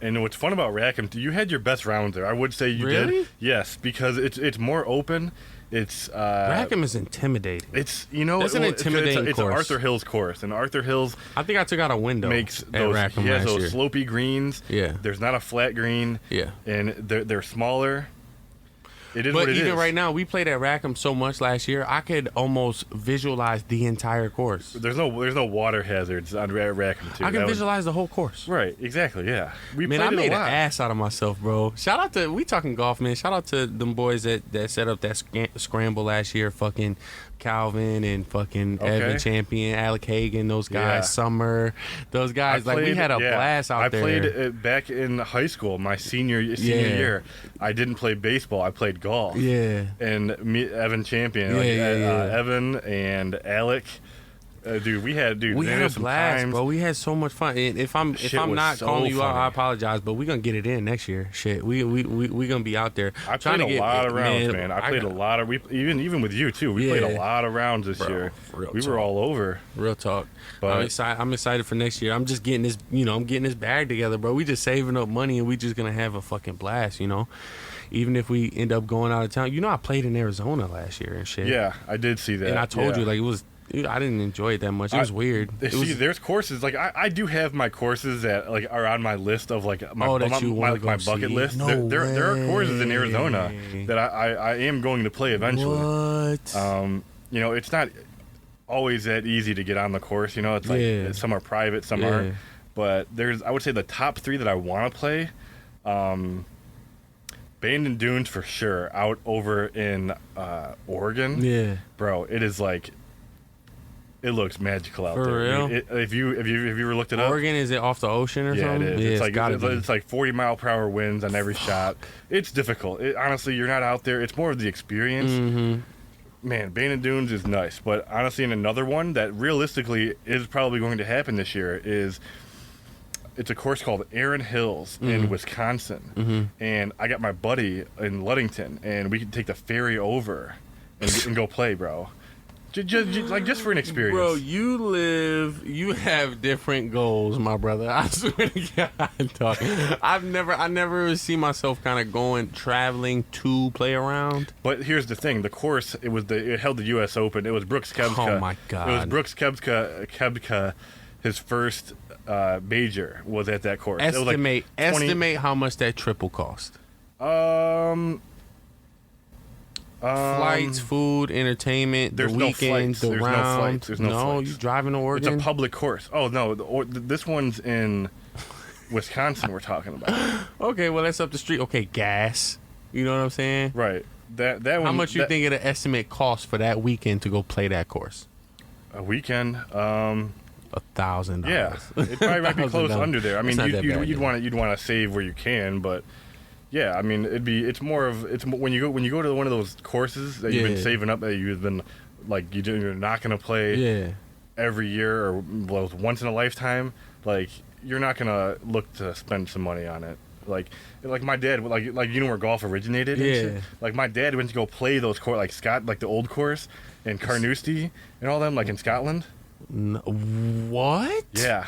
and what's fun about Rackham, you had your best rounds there. I would say you did. Yes, because it's more open. It's Rackham is intimidating. It's an intimidating course. It's an Arthur Hills course, and Arthur Hills. I think I took out a window. Makes those Rackham he has last those year. slopey greens. Yeah, there's not a flat green. Yeah, and they're smaller. It is but what it even is. right now, we played at Rackham so much last year, I could almost visualize the entire course. There's no water hazards on Rackham too. I can visualize the whole course. Right, exactly, yeah. I made an ass out of myself, bro. Shout out to, we talking golf, man. Shout out to them boys that set up that scramble last year, fucking Calvin and fucking Evan Champion, Alec Hagan, those guys, Summer, those guys. We had a blast out there. I played back in high school, my senior year. I didn't play baseball. I played golf. Yeah. And Evan Champion, Evan and Alec. Dude, we had a blast, bro. We had so much fun. And if I'm not calling you out, I apologize. But we're gonna get it in next year. Shit, we gonna be out there. I played a lot of rounds, man. I played a lot of. Even with you too. We played a lot of rounds this year. We were all over. Real talk. But I'm excited for next year. I'm just getting this. I'm getting this bag together, bro. We just saving up money and we just gonna have a fucking blast. Even if we end up going out of town. I played in Arizona last year and shit. Yeah, I did see that. And I told you, like, it was. Dude, I didn't enjoy it that much. It was weird. There's courses like I do have my courses that like are on my list of like my bucket list. There are courses in Arizona that I am going to play eventually. What? It's not always that easy to get on the course. It's like some are private, some aren't. But I would say the top 3 that I want to play, Bandon Dunes for sure. Out over in Oregon. Yeah, bro, it is like. It looks magical out there. For real? If you ever looked it up, Oregon, is it off the ocean or something? Yeah, it is. Yeah, it's like 40-mile-per-hour winds on every shot. It's difficult. Honestly, you're not out there. It's more of the experience. Mm-hmm. Man, Bandon Dunes is nice, but honestly, and another one that realistically is probably going to happen this year is it's a course called Erin Hills in Wisconsin, and I got my buddy in Ludington, and we can take the ferry over and go play, bro. Just for an experience. Bro, you have different goals, my brother. I swear to God, dog. I never see myself kind of traveling to play around. But here's the thing. The course, it held the U.S. Open. It was Brooks Koepka. Oh, my God. It was Brooks Koepka, his first major was at that course. Estimate how much that triple cost. Flights, food, entertainment, the weekend, the round. There's no flights. You driving to Oregon? It's a public course. Oh, no. This one's in Wisconsin we're talking about. Okay, well, that's up the street. Okay, gas. You know what I'm saying? Right. That one. How much you think it'll estimate cost for that weekend to go play that course? A weekend? $1,000. Yeah. It probably might be close under there. I mean, you'd want to save where you can, but... Yeah, I mean, it's when you go to one of those courses that you've been saving up, that you've been like you're not gonna play every year or once in a lifetime. Like you're not gonna look to spend some money on it. Like my dad, like where golf originated. And shit? Like my dad went to go play those like the old course in Carnoustie and all them, like in Scotland. What? Yeah.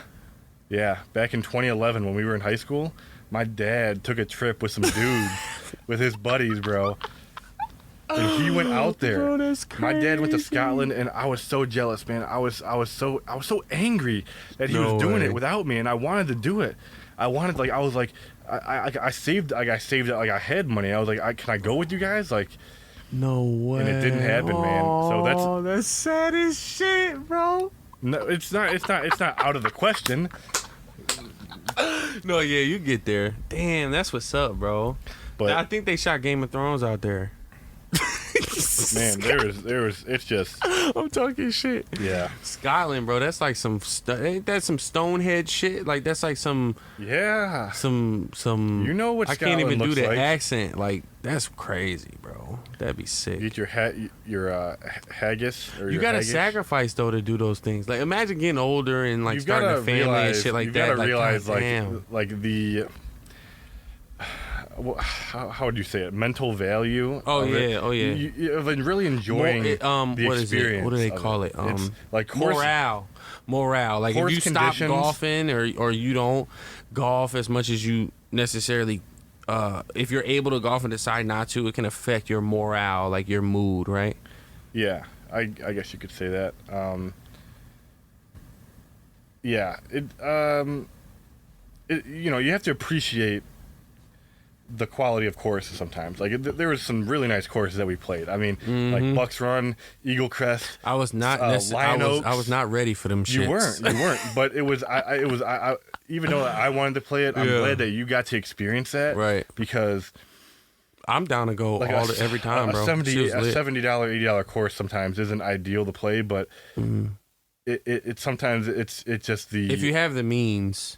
Back in 2011 when we were in high school. My dad took a trip with some dudes, with his buddies, bro. And he went out there. Bro, that's crazy. My dad went to Scotland, and I was so jealous, man. I was so angry that he was doing it without me, and I wanted to do it. I saved it, like I had money. I was like, can I go with you guys? Like, no way. And it didn't happen, man. So that's sad as shit, bro. No, it's not out of the question. No, yeah, you get there. Damn, that's what's up, bro. But I think they shot Game of Thrones out there. Man, there was. It's just. I'm talking shit. Yeah. Scotland, bro. That's like ain't that some Stonehead shit? Like that's like some. Yeah. Some. You know what? I Scotland can't even do the like? accent. Like that's crazy, bro. That'd be sick. You get your haggis. Or you gotta haggis? sacrifice though to do those things. Like imagine getting older and like starting a family and shit like that. You gotta realize damn. like the. How would you say it? Mental value. Oh yeah, it. oh yeah. Of really enjoying the experience. What do they call it? Like morale. Like if you stop golfing or you don't golf as much as you necessarily, if you're able to golf and decide not to, it can affect your morale, like your mood, right? Yeah, I guess you could say that. Yeah, you have to appreciate the quality of courses sometimes. Like there was some really nice courses that we played. I mean, like Bucks Run, Eagle Crest. I was not Lion Oaks. I was not ready for them shits. You weren't. But it was. I even though I wanted to play it, I'm glad that you got to experience that. Right. Because I'm down to go like every time, bro. A $70, $80 course sometimes isn't ideal to play, but it sometimes it's just the if you have the means.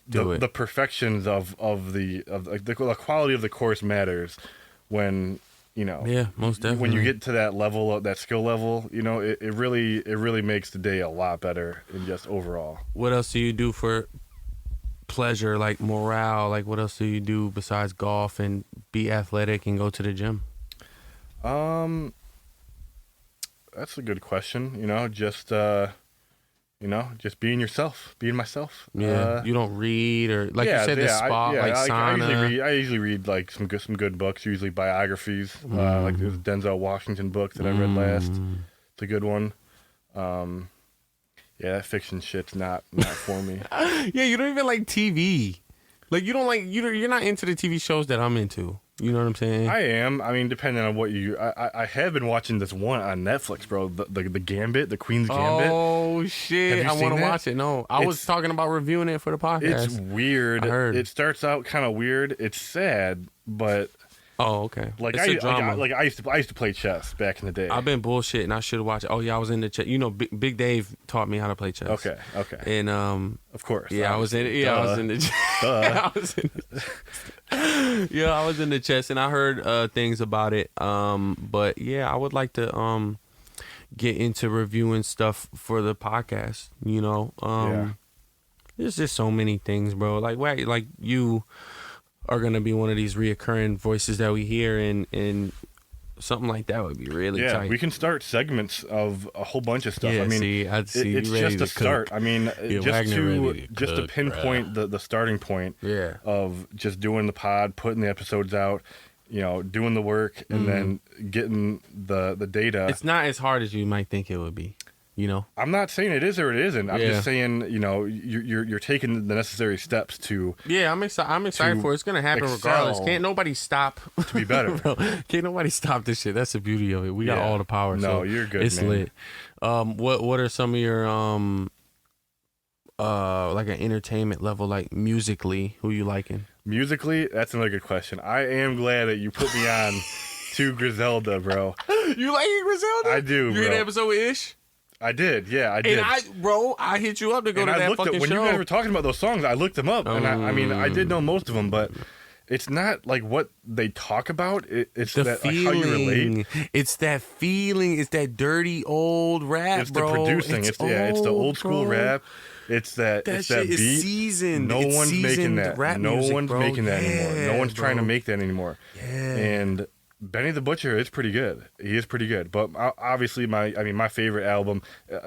The perfections of the quality of the course matters when Yeah, most definitely. When you get to that level, that skill level, it really makes the day a lot better in just overall. What else do you do for pleasure, like morale? Like, what else do you do besides golf and be athletic and go to the gym? That's a good question. Just being yourself, being myself. Yeah, you don't read or like you said, the spa, sauna. I usually read like some good books, usually biographies. Like there's a Denzel Washington book that I read last. It's a good one. That fiction shit's not for me. Yeah, you don't even like TV. Like you don't like you're not into the TV shows that I'm into. You know what I'm saying? I am. I mean, depending on what you... I have been watching this one on Netflix, bro. The Gambit, the Queen's Gambit. Oh, shit. I want to watch it. No. I was talking about reviewing it for the podcast. It's weird. I heard. It starts out kind of weird. It's sad, but... Oh, okay. Like it's a drama. I used to play chess back in the day. I've been bullshitting. I should have watched it. Oh yeah, I was in the chess. Big Dave taught me how to play chess. Okay. And of course. Yeah, I was in it. Yeah, I was in the I was in the chess, and I heard things about it. But yeah, I would like to get into reviewing stuff for the podcast. There's just so many things, bro. Like you are going to be one of these reoccurring voices that we hear, and something like that would be really tight. Yeah, we can start segments of a whole bunch of stuff. Yeah, I mean, it's just a start. I mean, just to pinpoint the starting point of just doing the pod, putting the episodes out, doing the work, and then getting the data. It's not as hard as you might think it would be. I'm not saying it is or it isn't. I'm just saying, you're taking the necessary steps to. Yeah, I'm excited for it. It's gonna happen regardless. Can't nobody stop to be better. Bro, can't nobody stop this shit. That's the beauty of it. We got all the power. No, so you're good. It's man. lit. What are some of your like an entertainment level, like musically? Who you liking? Musically, that's another good question. I am glad that you put me on to Griselda, bro. You like Griselda? I do. You in the episode with Ish? I did, yeah, I did. And I hit you up to go to that fucking show. When you guys were talking about those songs, I looked them up, and I mean, I did know most of them, but it's not like what they talk about. It's the that feeling. Like, how you relate. It's that feeling. It's that dirty old rap, it's bro. It's the producing. It's the old school rap. It's that beat. Is seasoned. No one's making that. No one's making that anymore. No one's trying to make that anymore. Yeah. And Benny the Butcher is pretty good. He is pretty good. But obviously, my favorite album,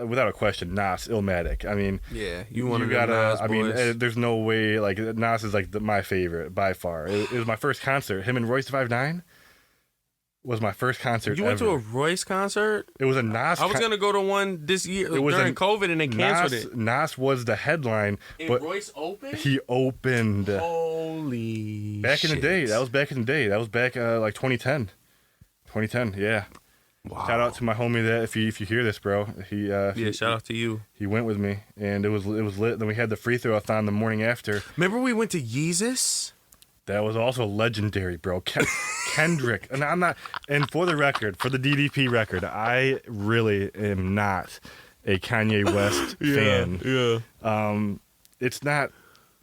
without a question, Nas, Illmatic. I mean, you gotta. I mean, there's no way. Like Nas is like my favorite by far. It was my first concert. Him and Royce the 5'9" was my first concert. You went to a Royce concert? It was a Nas. I was gonna go to one this year during COVID, and they canceled it. Nas was the headline, but Royce opened. He opened. Holy! Back in the day, that was back in the day. That was back like 2010. 2010, yeah. Wow. Shout out to my homie that if you hear this, bro. Shout out to you. He went with me, and it was lit. Then we had the free throw-a-thon the morning after. Remember we went to Yeezus? That was also legendary, bro. Kendrick. And I'm not, and for the record, for the DDP record, I really am not a Kanye West fan. Yeah. It's not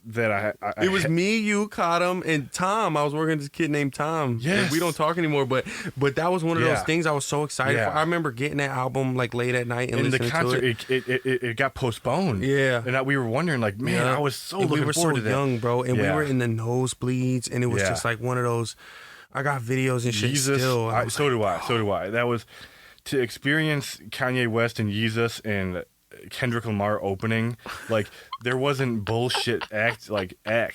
that it was me, you, Cottom, and Tom. I was working with this kid named Tom. Yes. We don't talk anymore, but that was one of those things I was so excited for. I remember getting that album like late at night and listening the concert, to it. It got postponed. Yeah. And we were wondering, like, man, I was so looking forward to that. We were so young, bro, and we were in the nosebleeds, and it was just like one of those. I got videos and shit still. So do I. That was to experience Kanye West and Yeezus and Kendrick Lamar opening. Like there wasn't bullshit acts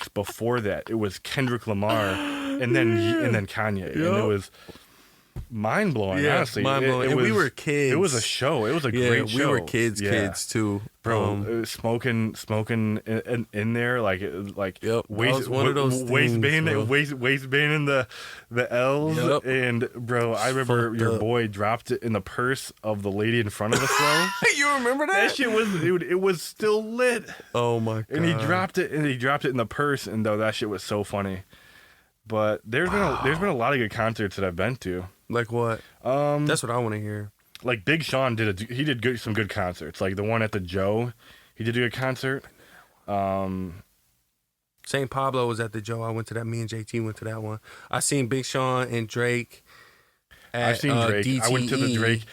before that. It was Kendrick Lamar and then Kanye, and it was mind blowing. Honestly, mind blowing. And we were kids. It was a show. It was a great show. We were kids too, bro. Smoking in there, like waistband in the L's, and bro, I remember your boy dropped it in the purse of the lady in front of us, bro. You remember that? That shit was, dude, it was still lit. Oh my god! And he dropped it in the purse, and though that shit was so funny. But there's been a lot of good concerts that I've been to. Like what? That's what I want to hear. Like Big Sean did some good concerts. Like the one at the Joe, he did a good concert. St. Pablo was at the Joe. I went to that. Me and JT went to that one. I seen Big Sean and Drake I've seen Drake. DTE. I went to the Drake.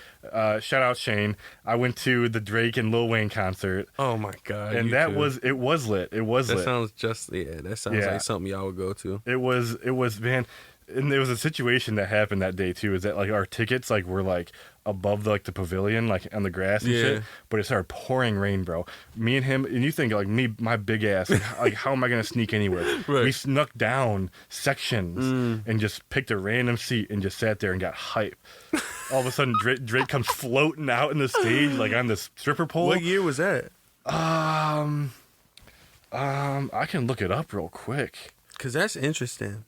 Shout out Shane. I went to the Drake and Lil Wayne concert. Oh my god! And that was lit. It was lit. That sounds like something y'all would go to. It was man. And there was a situation that happened that day too. Is that like our tickets like were like above the pavilion, like on the grass and shit. But it started pouring rain, bro. Me and him, and you think like me, my big ass, like how am I gonna sneak anywhere? Right. We snuck down sections and just picked a random seat and just sat there and got hype. All of a sudden, Drake comes floating out in the stage like on this stripper pole. What year was that? I can look it up real quick. Cause that's interesting.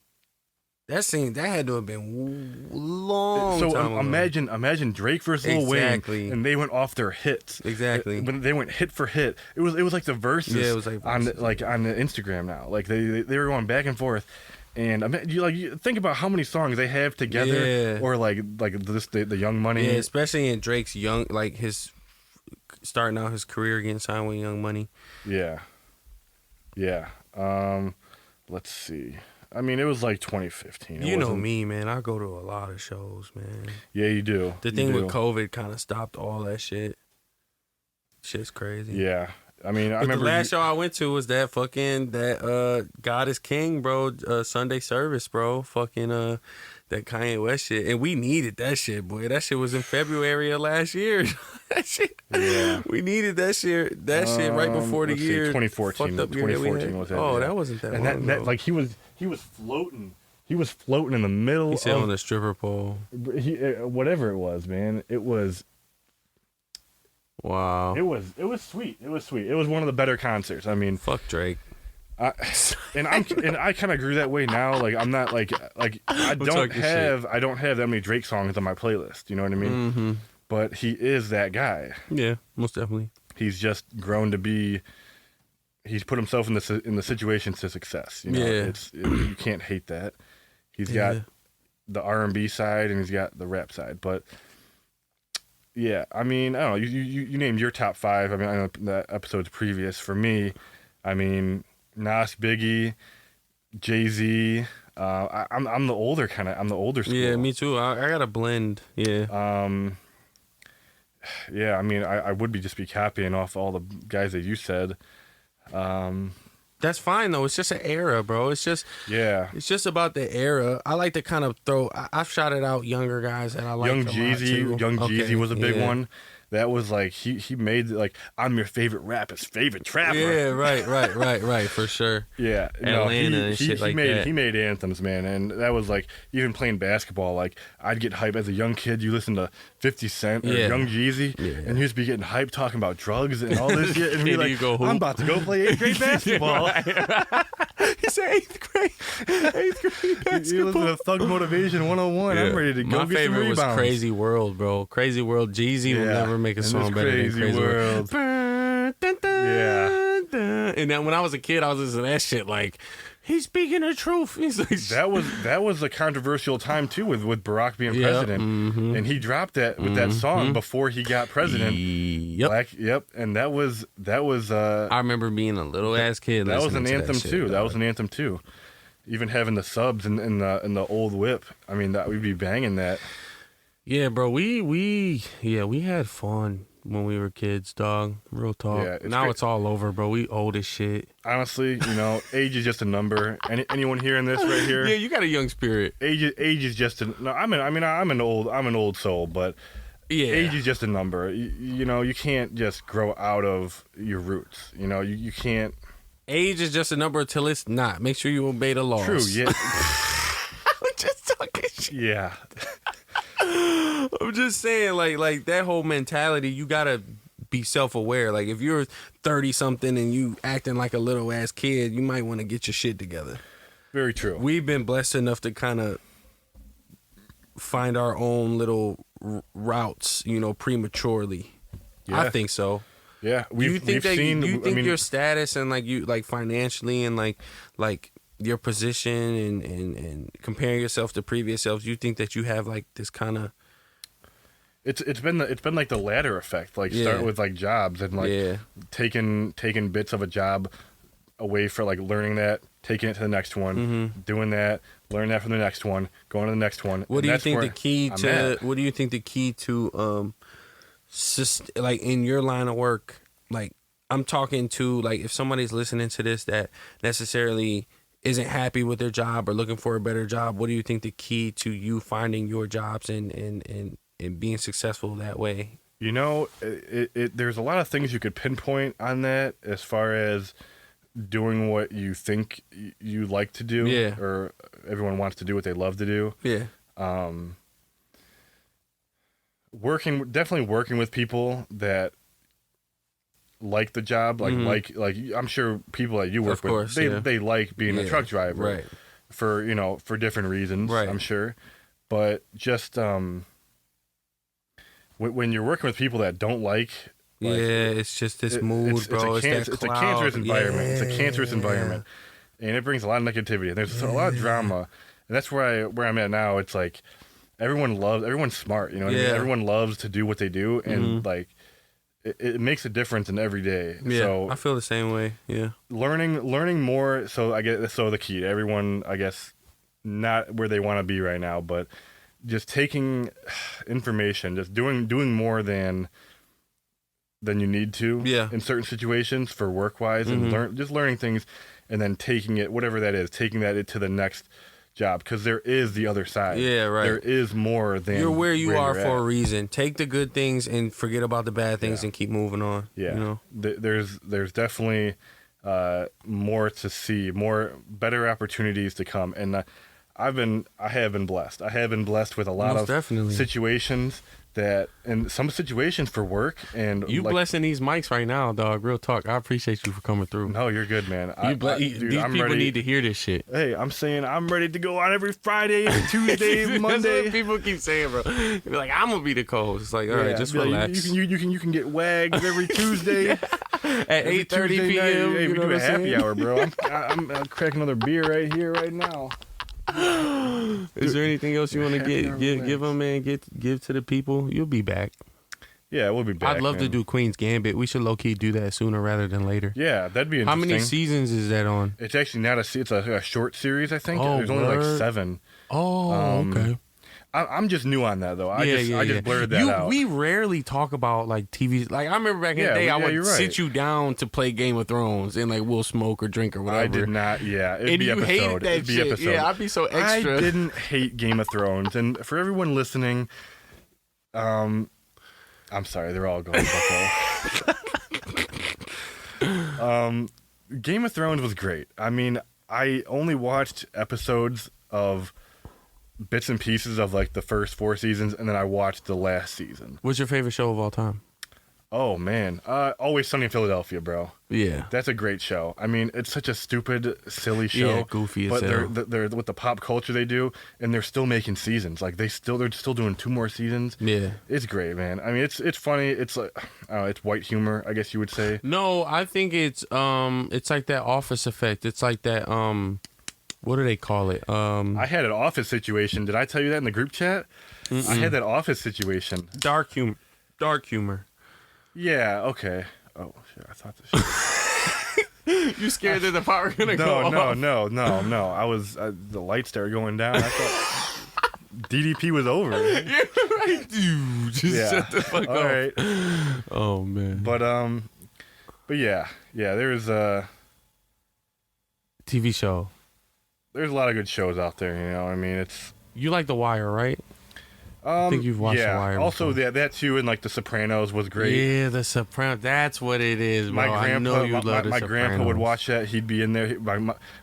That had to have been long time ago. Imagine Drake versus Lil Wayne, and they went off their hits. Exactly. When they went hit for hit, it was like the verses. Yeah, it was like on the Instagram now. Like they were going back and forth, and you think about how many songs they have together, or like the Young Money. Yeah, especially in Drake's his starting out his career getting signed with Young Money. Yeah. Let's see. I mean, it was like 2015. You know me, man. I go to a lot of shows, man. Yeah, you do. The thing with COVID kind of stopped all that shit. Shit's crazy. Yeah. I mean, I remember the last show I went to was that God is King, bro. Sunday service, bro. Fucking that Kanye West shit. And we needed that shit, boy. That shit was in February of last year. That shit. Yeah. We needed that shit. That shit right before the year. 2014. 2014 was that. Oh, that wasn't that. And that like he was floating. He was floating in the middle. He said on the stripper pole. Whatever it was, man. It was. Wow. It was sweet. It was sweet. It was one of the better concerts. I mean, fuck Drake. I kind of grew that way now. Like I'm not like I don't have that many Drake songs on my playlist. You know what I mean? Mm-hmm. But he is that guy. Yeah, most definitely. He's just grown to be. He's put himself in the situations to success. You know? You can't hate that. He's got the R&B side and he's got the rap side, but. Yeah, I mean, I don't know. You named your top 5. I mean, I know that episode's previous. For me, I mean, Nas, Biggie, Jay-Z. I'm the older I'm the older school. Yeah, me too. I got a blend. Yeah. Yeah, I mean, I would just be copying off all the guys that you said. That's fine though. It's just an era, bro. It's just It's just about the era. I like to kind of throw. I've shouted out younger guys that I like. Young Jeezy was a big one. That was like he made like I'm your favorite rapper's favorite trapper. Yeah, right, for sure. Yeah, Atlanta and shit like that. He made anthems, man, and that was like even playing basketball. Like I'd get hype as a young kid. You listen to 50 Cent or Young Jeezy, and he'd be getting hype talking about drugs and all this shit, and be like, I'm about to go play 8th grade basketball. He said 8th grade basketball. You listen to Thug Motivation 101. I'm ready to go get some rebounds. My favorite was Crazy World, bro. Crazy World. Jeezy will never make a song better than Crazy World. Yeah. And then when I was a kid, I was listening to that shit like, he's speaking the truth. He's like, that was a controversial time too with Barack being president, and he dropped that with that song before he got president. And that was. I remember being a little ass kid. That was an anthem too. That was an anthem too. Even having the subs in the old whip. I mean, that we'd be banging that. Yeah, bro. We had fun when we were kids, dog. Real talk. Yeah, now it's all over, bro. We old as shit. Honestly, age is just a number. Anyone hearing this right here? Yeah, you got a young spirit. Age is just a. No, I'm an old soul, but age is just a number. You can't just grow out of your roots. You can't. Age is just a number until it's not. Make sure you obey the laws. True. Yeah. I'm just talking shit. Yeah. I'm just saying, like that whole mentality, you gotta be self-aware. Like, if you're 30-something and you acting like a little-ass kid, you might want to get your shit together. Very true. We've been blessed enough to kind of find our own little routes, prematurely. Yeah. I think so. Yeah. Do you think your status and, like financially and, like your position and comparing yourself to previous selves, you think that you have like this kind of it's been like the ladder effect, like start with like jobs and like taking bits of a job away for like learning that, taking it to the next one, doing that, learn that from the next one, going to the next one. What do you think the key to? What do you think the key to like in your line of work? Like I'm talking to like if somebody's listening to this that necessarily isn't happy with their job or looking for a better job, what do you think the key to you finding your jobs and being successful that way? You know, there's a lot of things you could pinpoint on that as far as doing what you think you like to do, or everyone wants to do what they love to do. Yeah. Definitely working with people that like the job, like I'm sure people that you work with, they like being a truck driver, right? For different reasons, right. I'm sure, but just when you're working with people that don't like. It's just this mood, bro. It's a cancerous environment. It's a cancerous environment, and it brings a lot of negativity. And there's a lot of drama, and that's where I'm at now. It's like everyone's smart. You know what I mean? Everyone loves to do what they do, and like it makes a difference in every day. Yeah, so I feel the same way. Yeah, learning more. So the key to everyone, I guess, not where they want to be right now, but just taking information, just doing more than you need to in certain situations for work-wise, and learning things, and then taking it, whatever that is, taking that to the next job, because there is the other side. Yeah, right. There is more than you're where you are for a reason. Take the good things and forget about the bad things and keep moving on. Yeah, you know? There's definitely more to see, better opportunities to come, and I have been blessed. I have been blessed with a lot of situations. And some situations for work, and you blessing these mics right now, dog. Real talk. I appreciate you for coming through. No, you're good, man. These people need to hear this shit. Hey, I'm saying I'm ready to go on every Friday, Tuesday, Monday. That's what people keep saying, bro. They be like, I'm gonna be the co-host. It's like, all right, just relax. You can get wagged every Tuesday at 8:30 p.m. Hey, we do a happy hour, bro. I'm cracking another beer right here, right now. Is there anything else you want to give them, man? Give to the people. You'll be back. Yeah, we'll be back. I'd love to do Queen's Gambit. We should low key do that sooner rather than later. Yeah, that'd be interesting. How many seasons is that on? It's actually not it's a short series, I think. There's only like 7. Oh, okay. I'm just new on that though. I just blurred that out. We rarely talk about like TV. Like I remember back in the day, I would sit you down to play Game of Thrones and like we'll smoke or drink or whatever. I did not. Yeah, it'd be episode. Hated that shit. Episode. Yeah, I'd be so extra. I didn't hate Game of Thrones, and for everyone listening, I'm sorry, they're all going bucko. Game of Thrones was great. I mean, I only watched episodes of bits and pieces of like the first 4 seasons, and then I watched the last season. What's your favorite show of all time? Oh man, Always Sunny in Philadelphia, bro. Yeah, that's a great show. I mean, it's such a stupid, silly show. Yeah, goofy as hell. But they're with the pop culture they do, and they're still making seasons. Like they're still doing 2 more seasons. Yeah, it's great, man. I mean, it's funny. It's like it's white humor, I guess you would say. No, I think it's like that Office effect. It's like that what do they call it? I had an Office situation. Did I tell you that in the group chat? Mm-mm. I had that Office situation. Dark humor. Yeah, okay. Oh, shit, I thought this shit. You scared that the power was going to go off? No. I was, the lights started going down. I thought DDP was over. You're right, dude. Just shut the fuck up. All right. Oh, man. But yeah, there's a TV show. There's a lot of good shows out there, you know. I mean, it's... You like The Wire, right? I think you've watched The Wire before. Also, that too, and like The Sopranos was great. Yeah, The Sopranos. That's what it is, bro. I know you love The Sopranos. My grandpa would watch that. He'd be in there.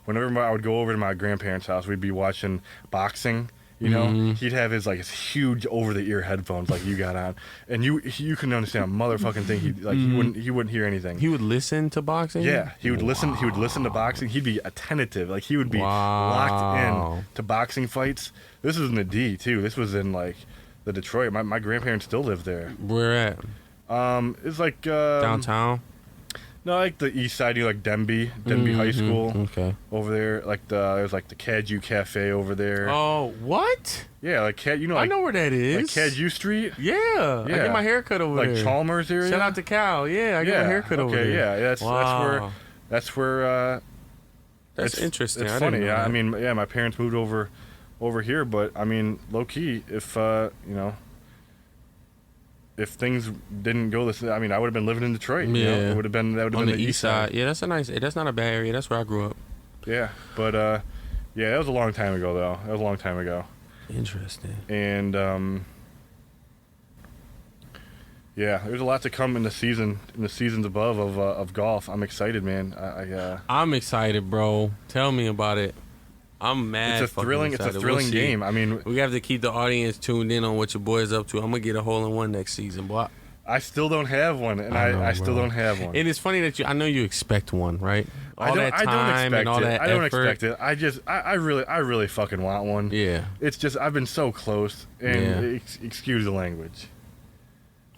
Whenever I would go over to my grandparents' house, we'd be watching boxing. You know, he'd have his huge over-the-ear headphones like you got on, and you couldn't understand a motherfucking thing. He wouldn't hear anything. He would listen to boxing. Yeah, he would listen. He would listen to boxing. He'd be attentive. Like he would be locked in to boxing fights. This was in the D too. This was in like the Detroit. My grandparents still live there. Where at? It's like downtown. No, like the east side, like Denby High School. Okay. Over there, there's like the Caju Cafe over there. Oh, what? Yeah, like I know where that is. Like Caju Street. Yeah. I get my hair cut over there. Like Chalmers area. Shout out to Cal. Yeah, I get my hair cut over there. Okay, yeah, that's where that's where. That's interesting. It's funny. Yeah, I mean, yeah, my parents moved over here, but I mean, low key, if if things didn't go this, I mean, I would have been living in Detroit. Yeah, it would have been on the east side. Yeah, that's that's not a bad area. That's where I grew up. Yeah, but yeah, that was a long time ago, though. That was a long time ago. Interesting. And yeah, there's a lot to come in the seasons above of golf. I'm excited, man. I'm excited, bro. Tell me about it. I'm mad. It's a thrilling game. I mean, we have to keep the audience tuned in on what your boy's up to. I'm gonna get a hole in one next season, boy. I still don't have one, and I still don't have one. And it's funny that I know you expect one, right? I don't expect it. I really fucking want one. Yeah. It's just I've been so close, and excuse the language,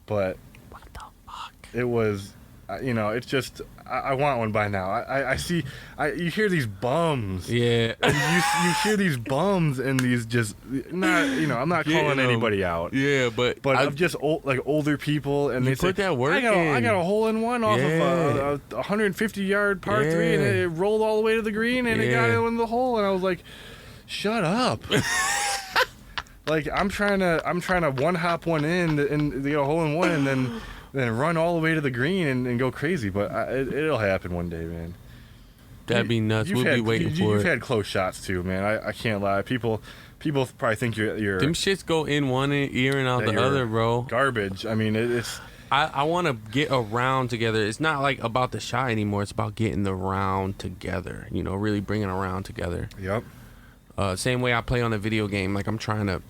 but what the fuck? It was, it's just I want one by now. I see. You hear these bums. Yeah. And you hear these bums and these just not. I'm not calling anybody out. Yeah, but I'm just older people, and they put say, that work I got a hole in one off of a 150-yard par 3, and it rolled all the way to the green, and it got in the hole, and I was like, shut up. Like I'm trying to one hop one in and get a hole in one, and then run all the way to the green and go crazy. But it'll happen one day, man. That'd be nuts. We'll be waiting for it. You've had close shots too, man. I can't lie. People probably think you're them shits go in one ear and out the other, bro. Garbage. I mean, it's. I want to get a round together. It's not like about the shot anymore. It's about getting the round together. Really bringing a round together. Yep. Same way I play on a video game. Like I'm trying to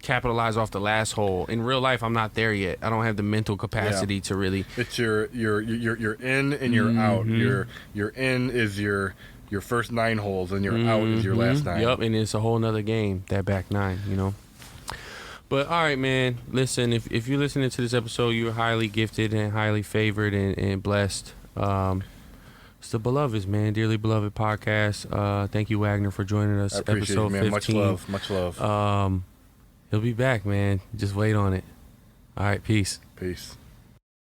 capitalize off the last hole. In real life, I'm not there yet. I don't have the mental capacity to really. It's you're in and you're out. Your in is your first 9 holes, and your out is your last 9. Yep, and it's a whole nother game, that back 9. But all right, man. Listen, if you're listening to this episode, you're highly gifted and highly favored and blessed. It's the Beloveds, man. Dearly Beloved podcast. Thank you, Wagner, for joining us. I appreciate episode it, man. 15. Much love. He'll be back, man. Just wait on it. All right, peace. Peace.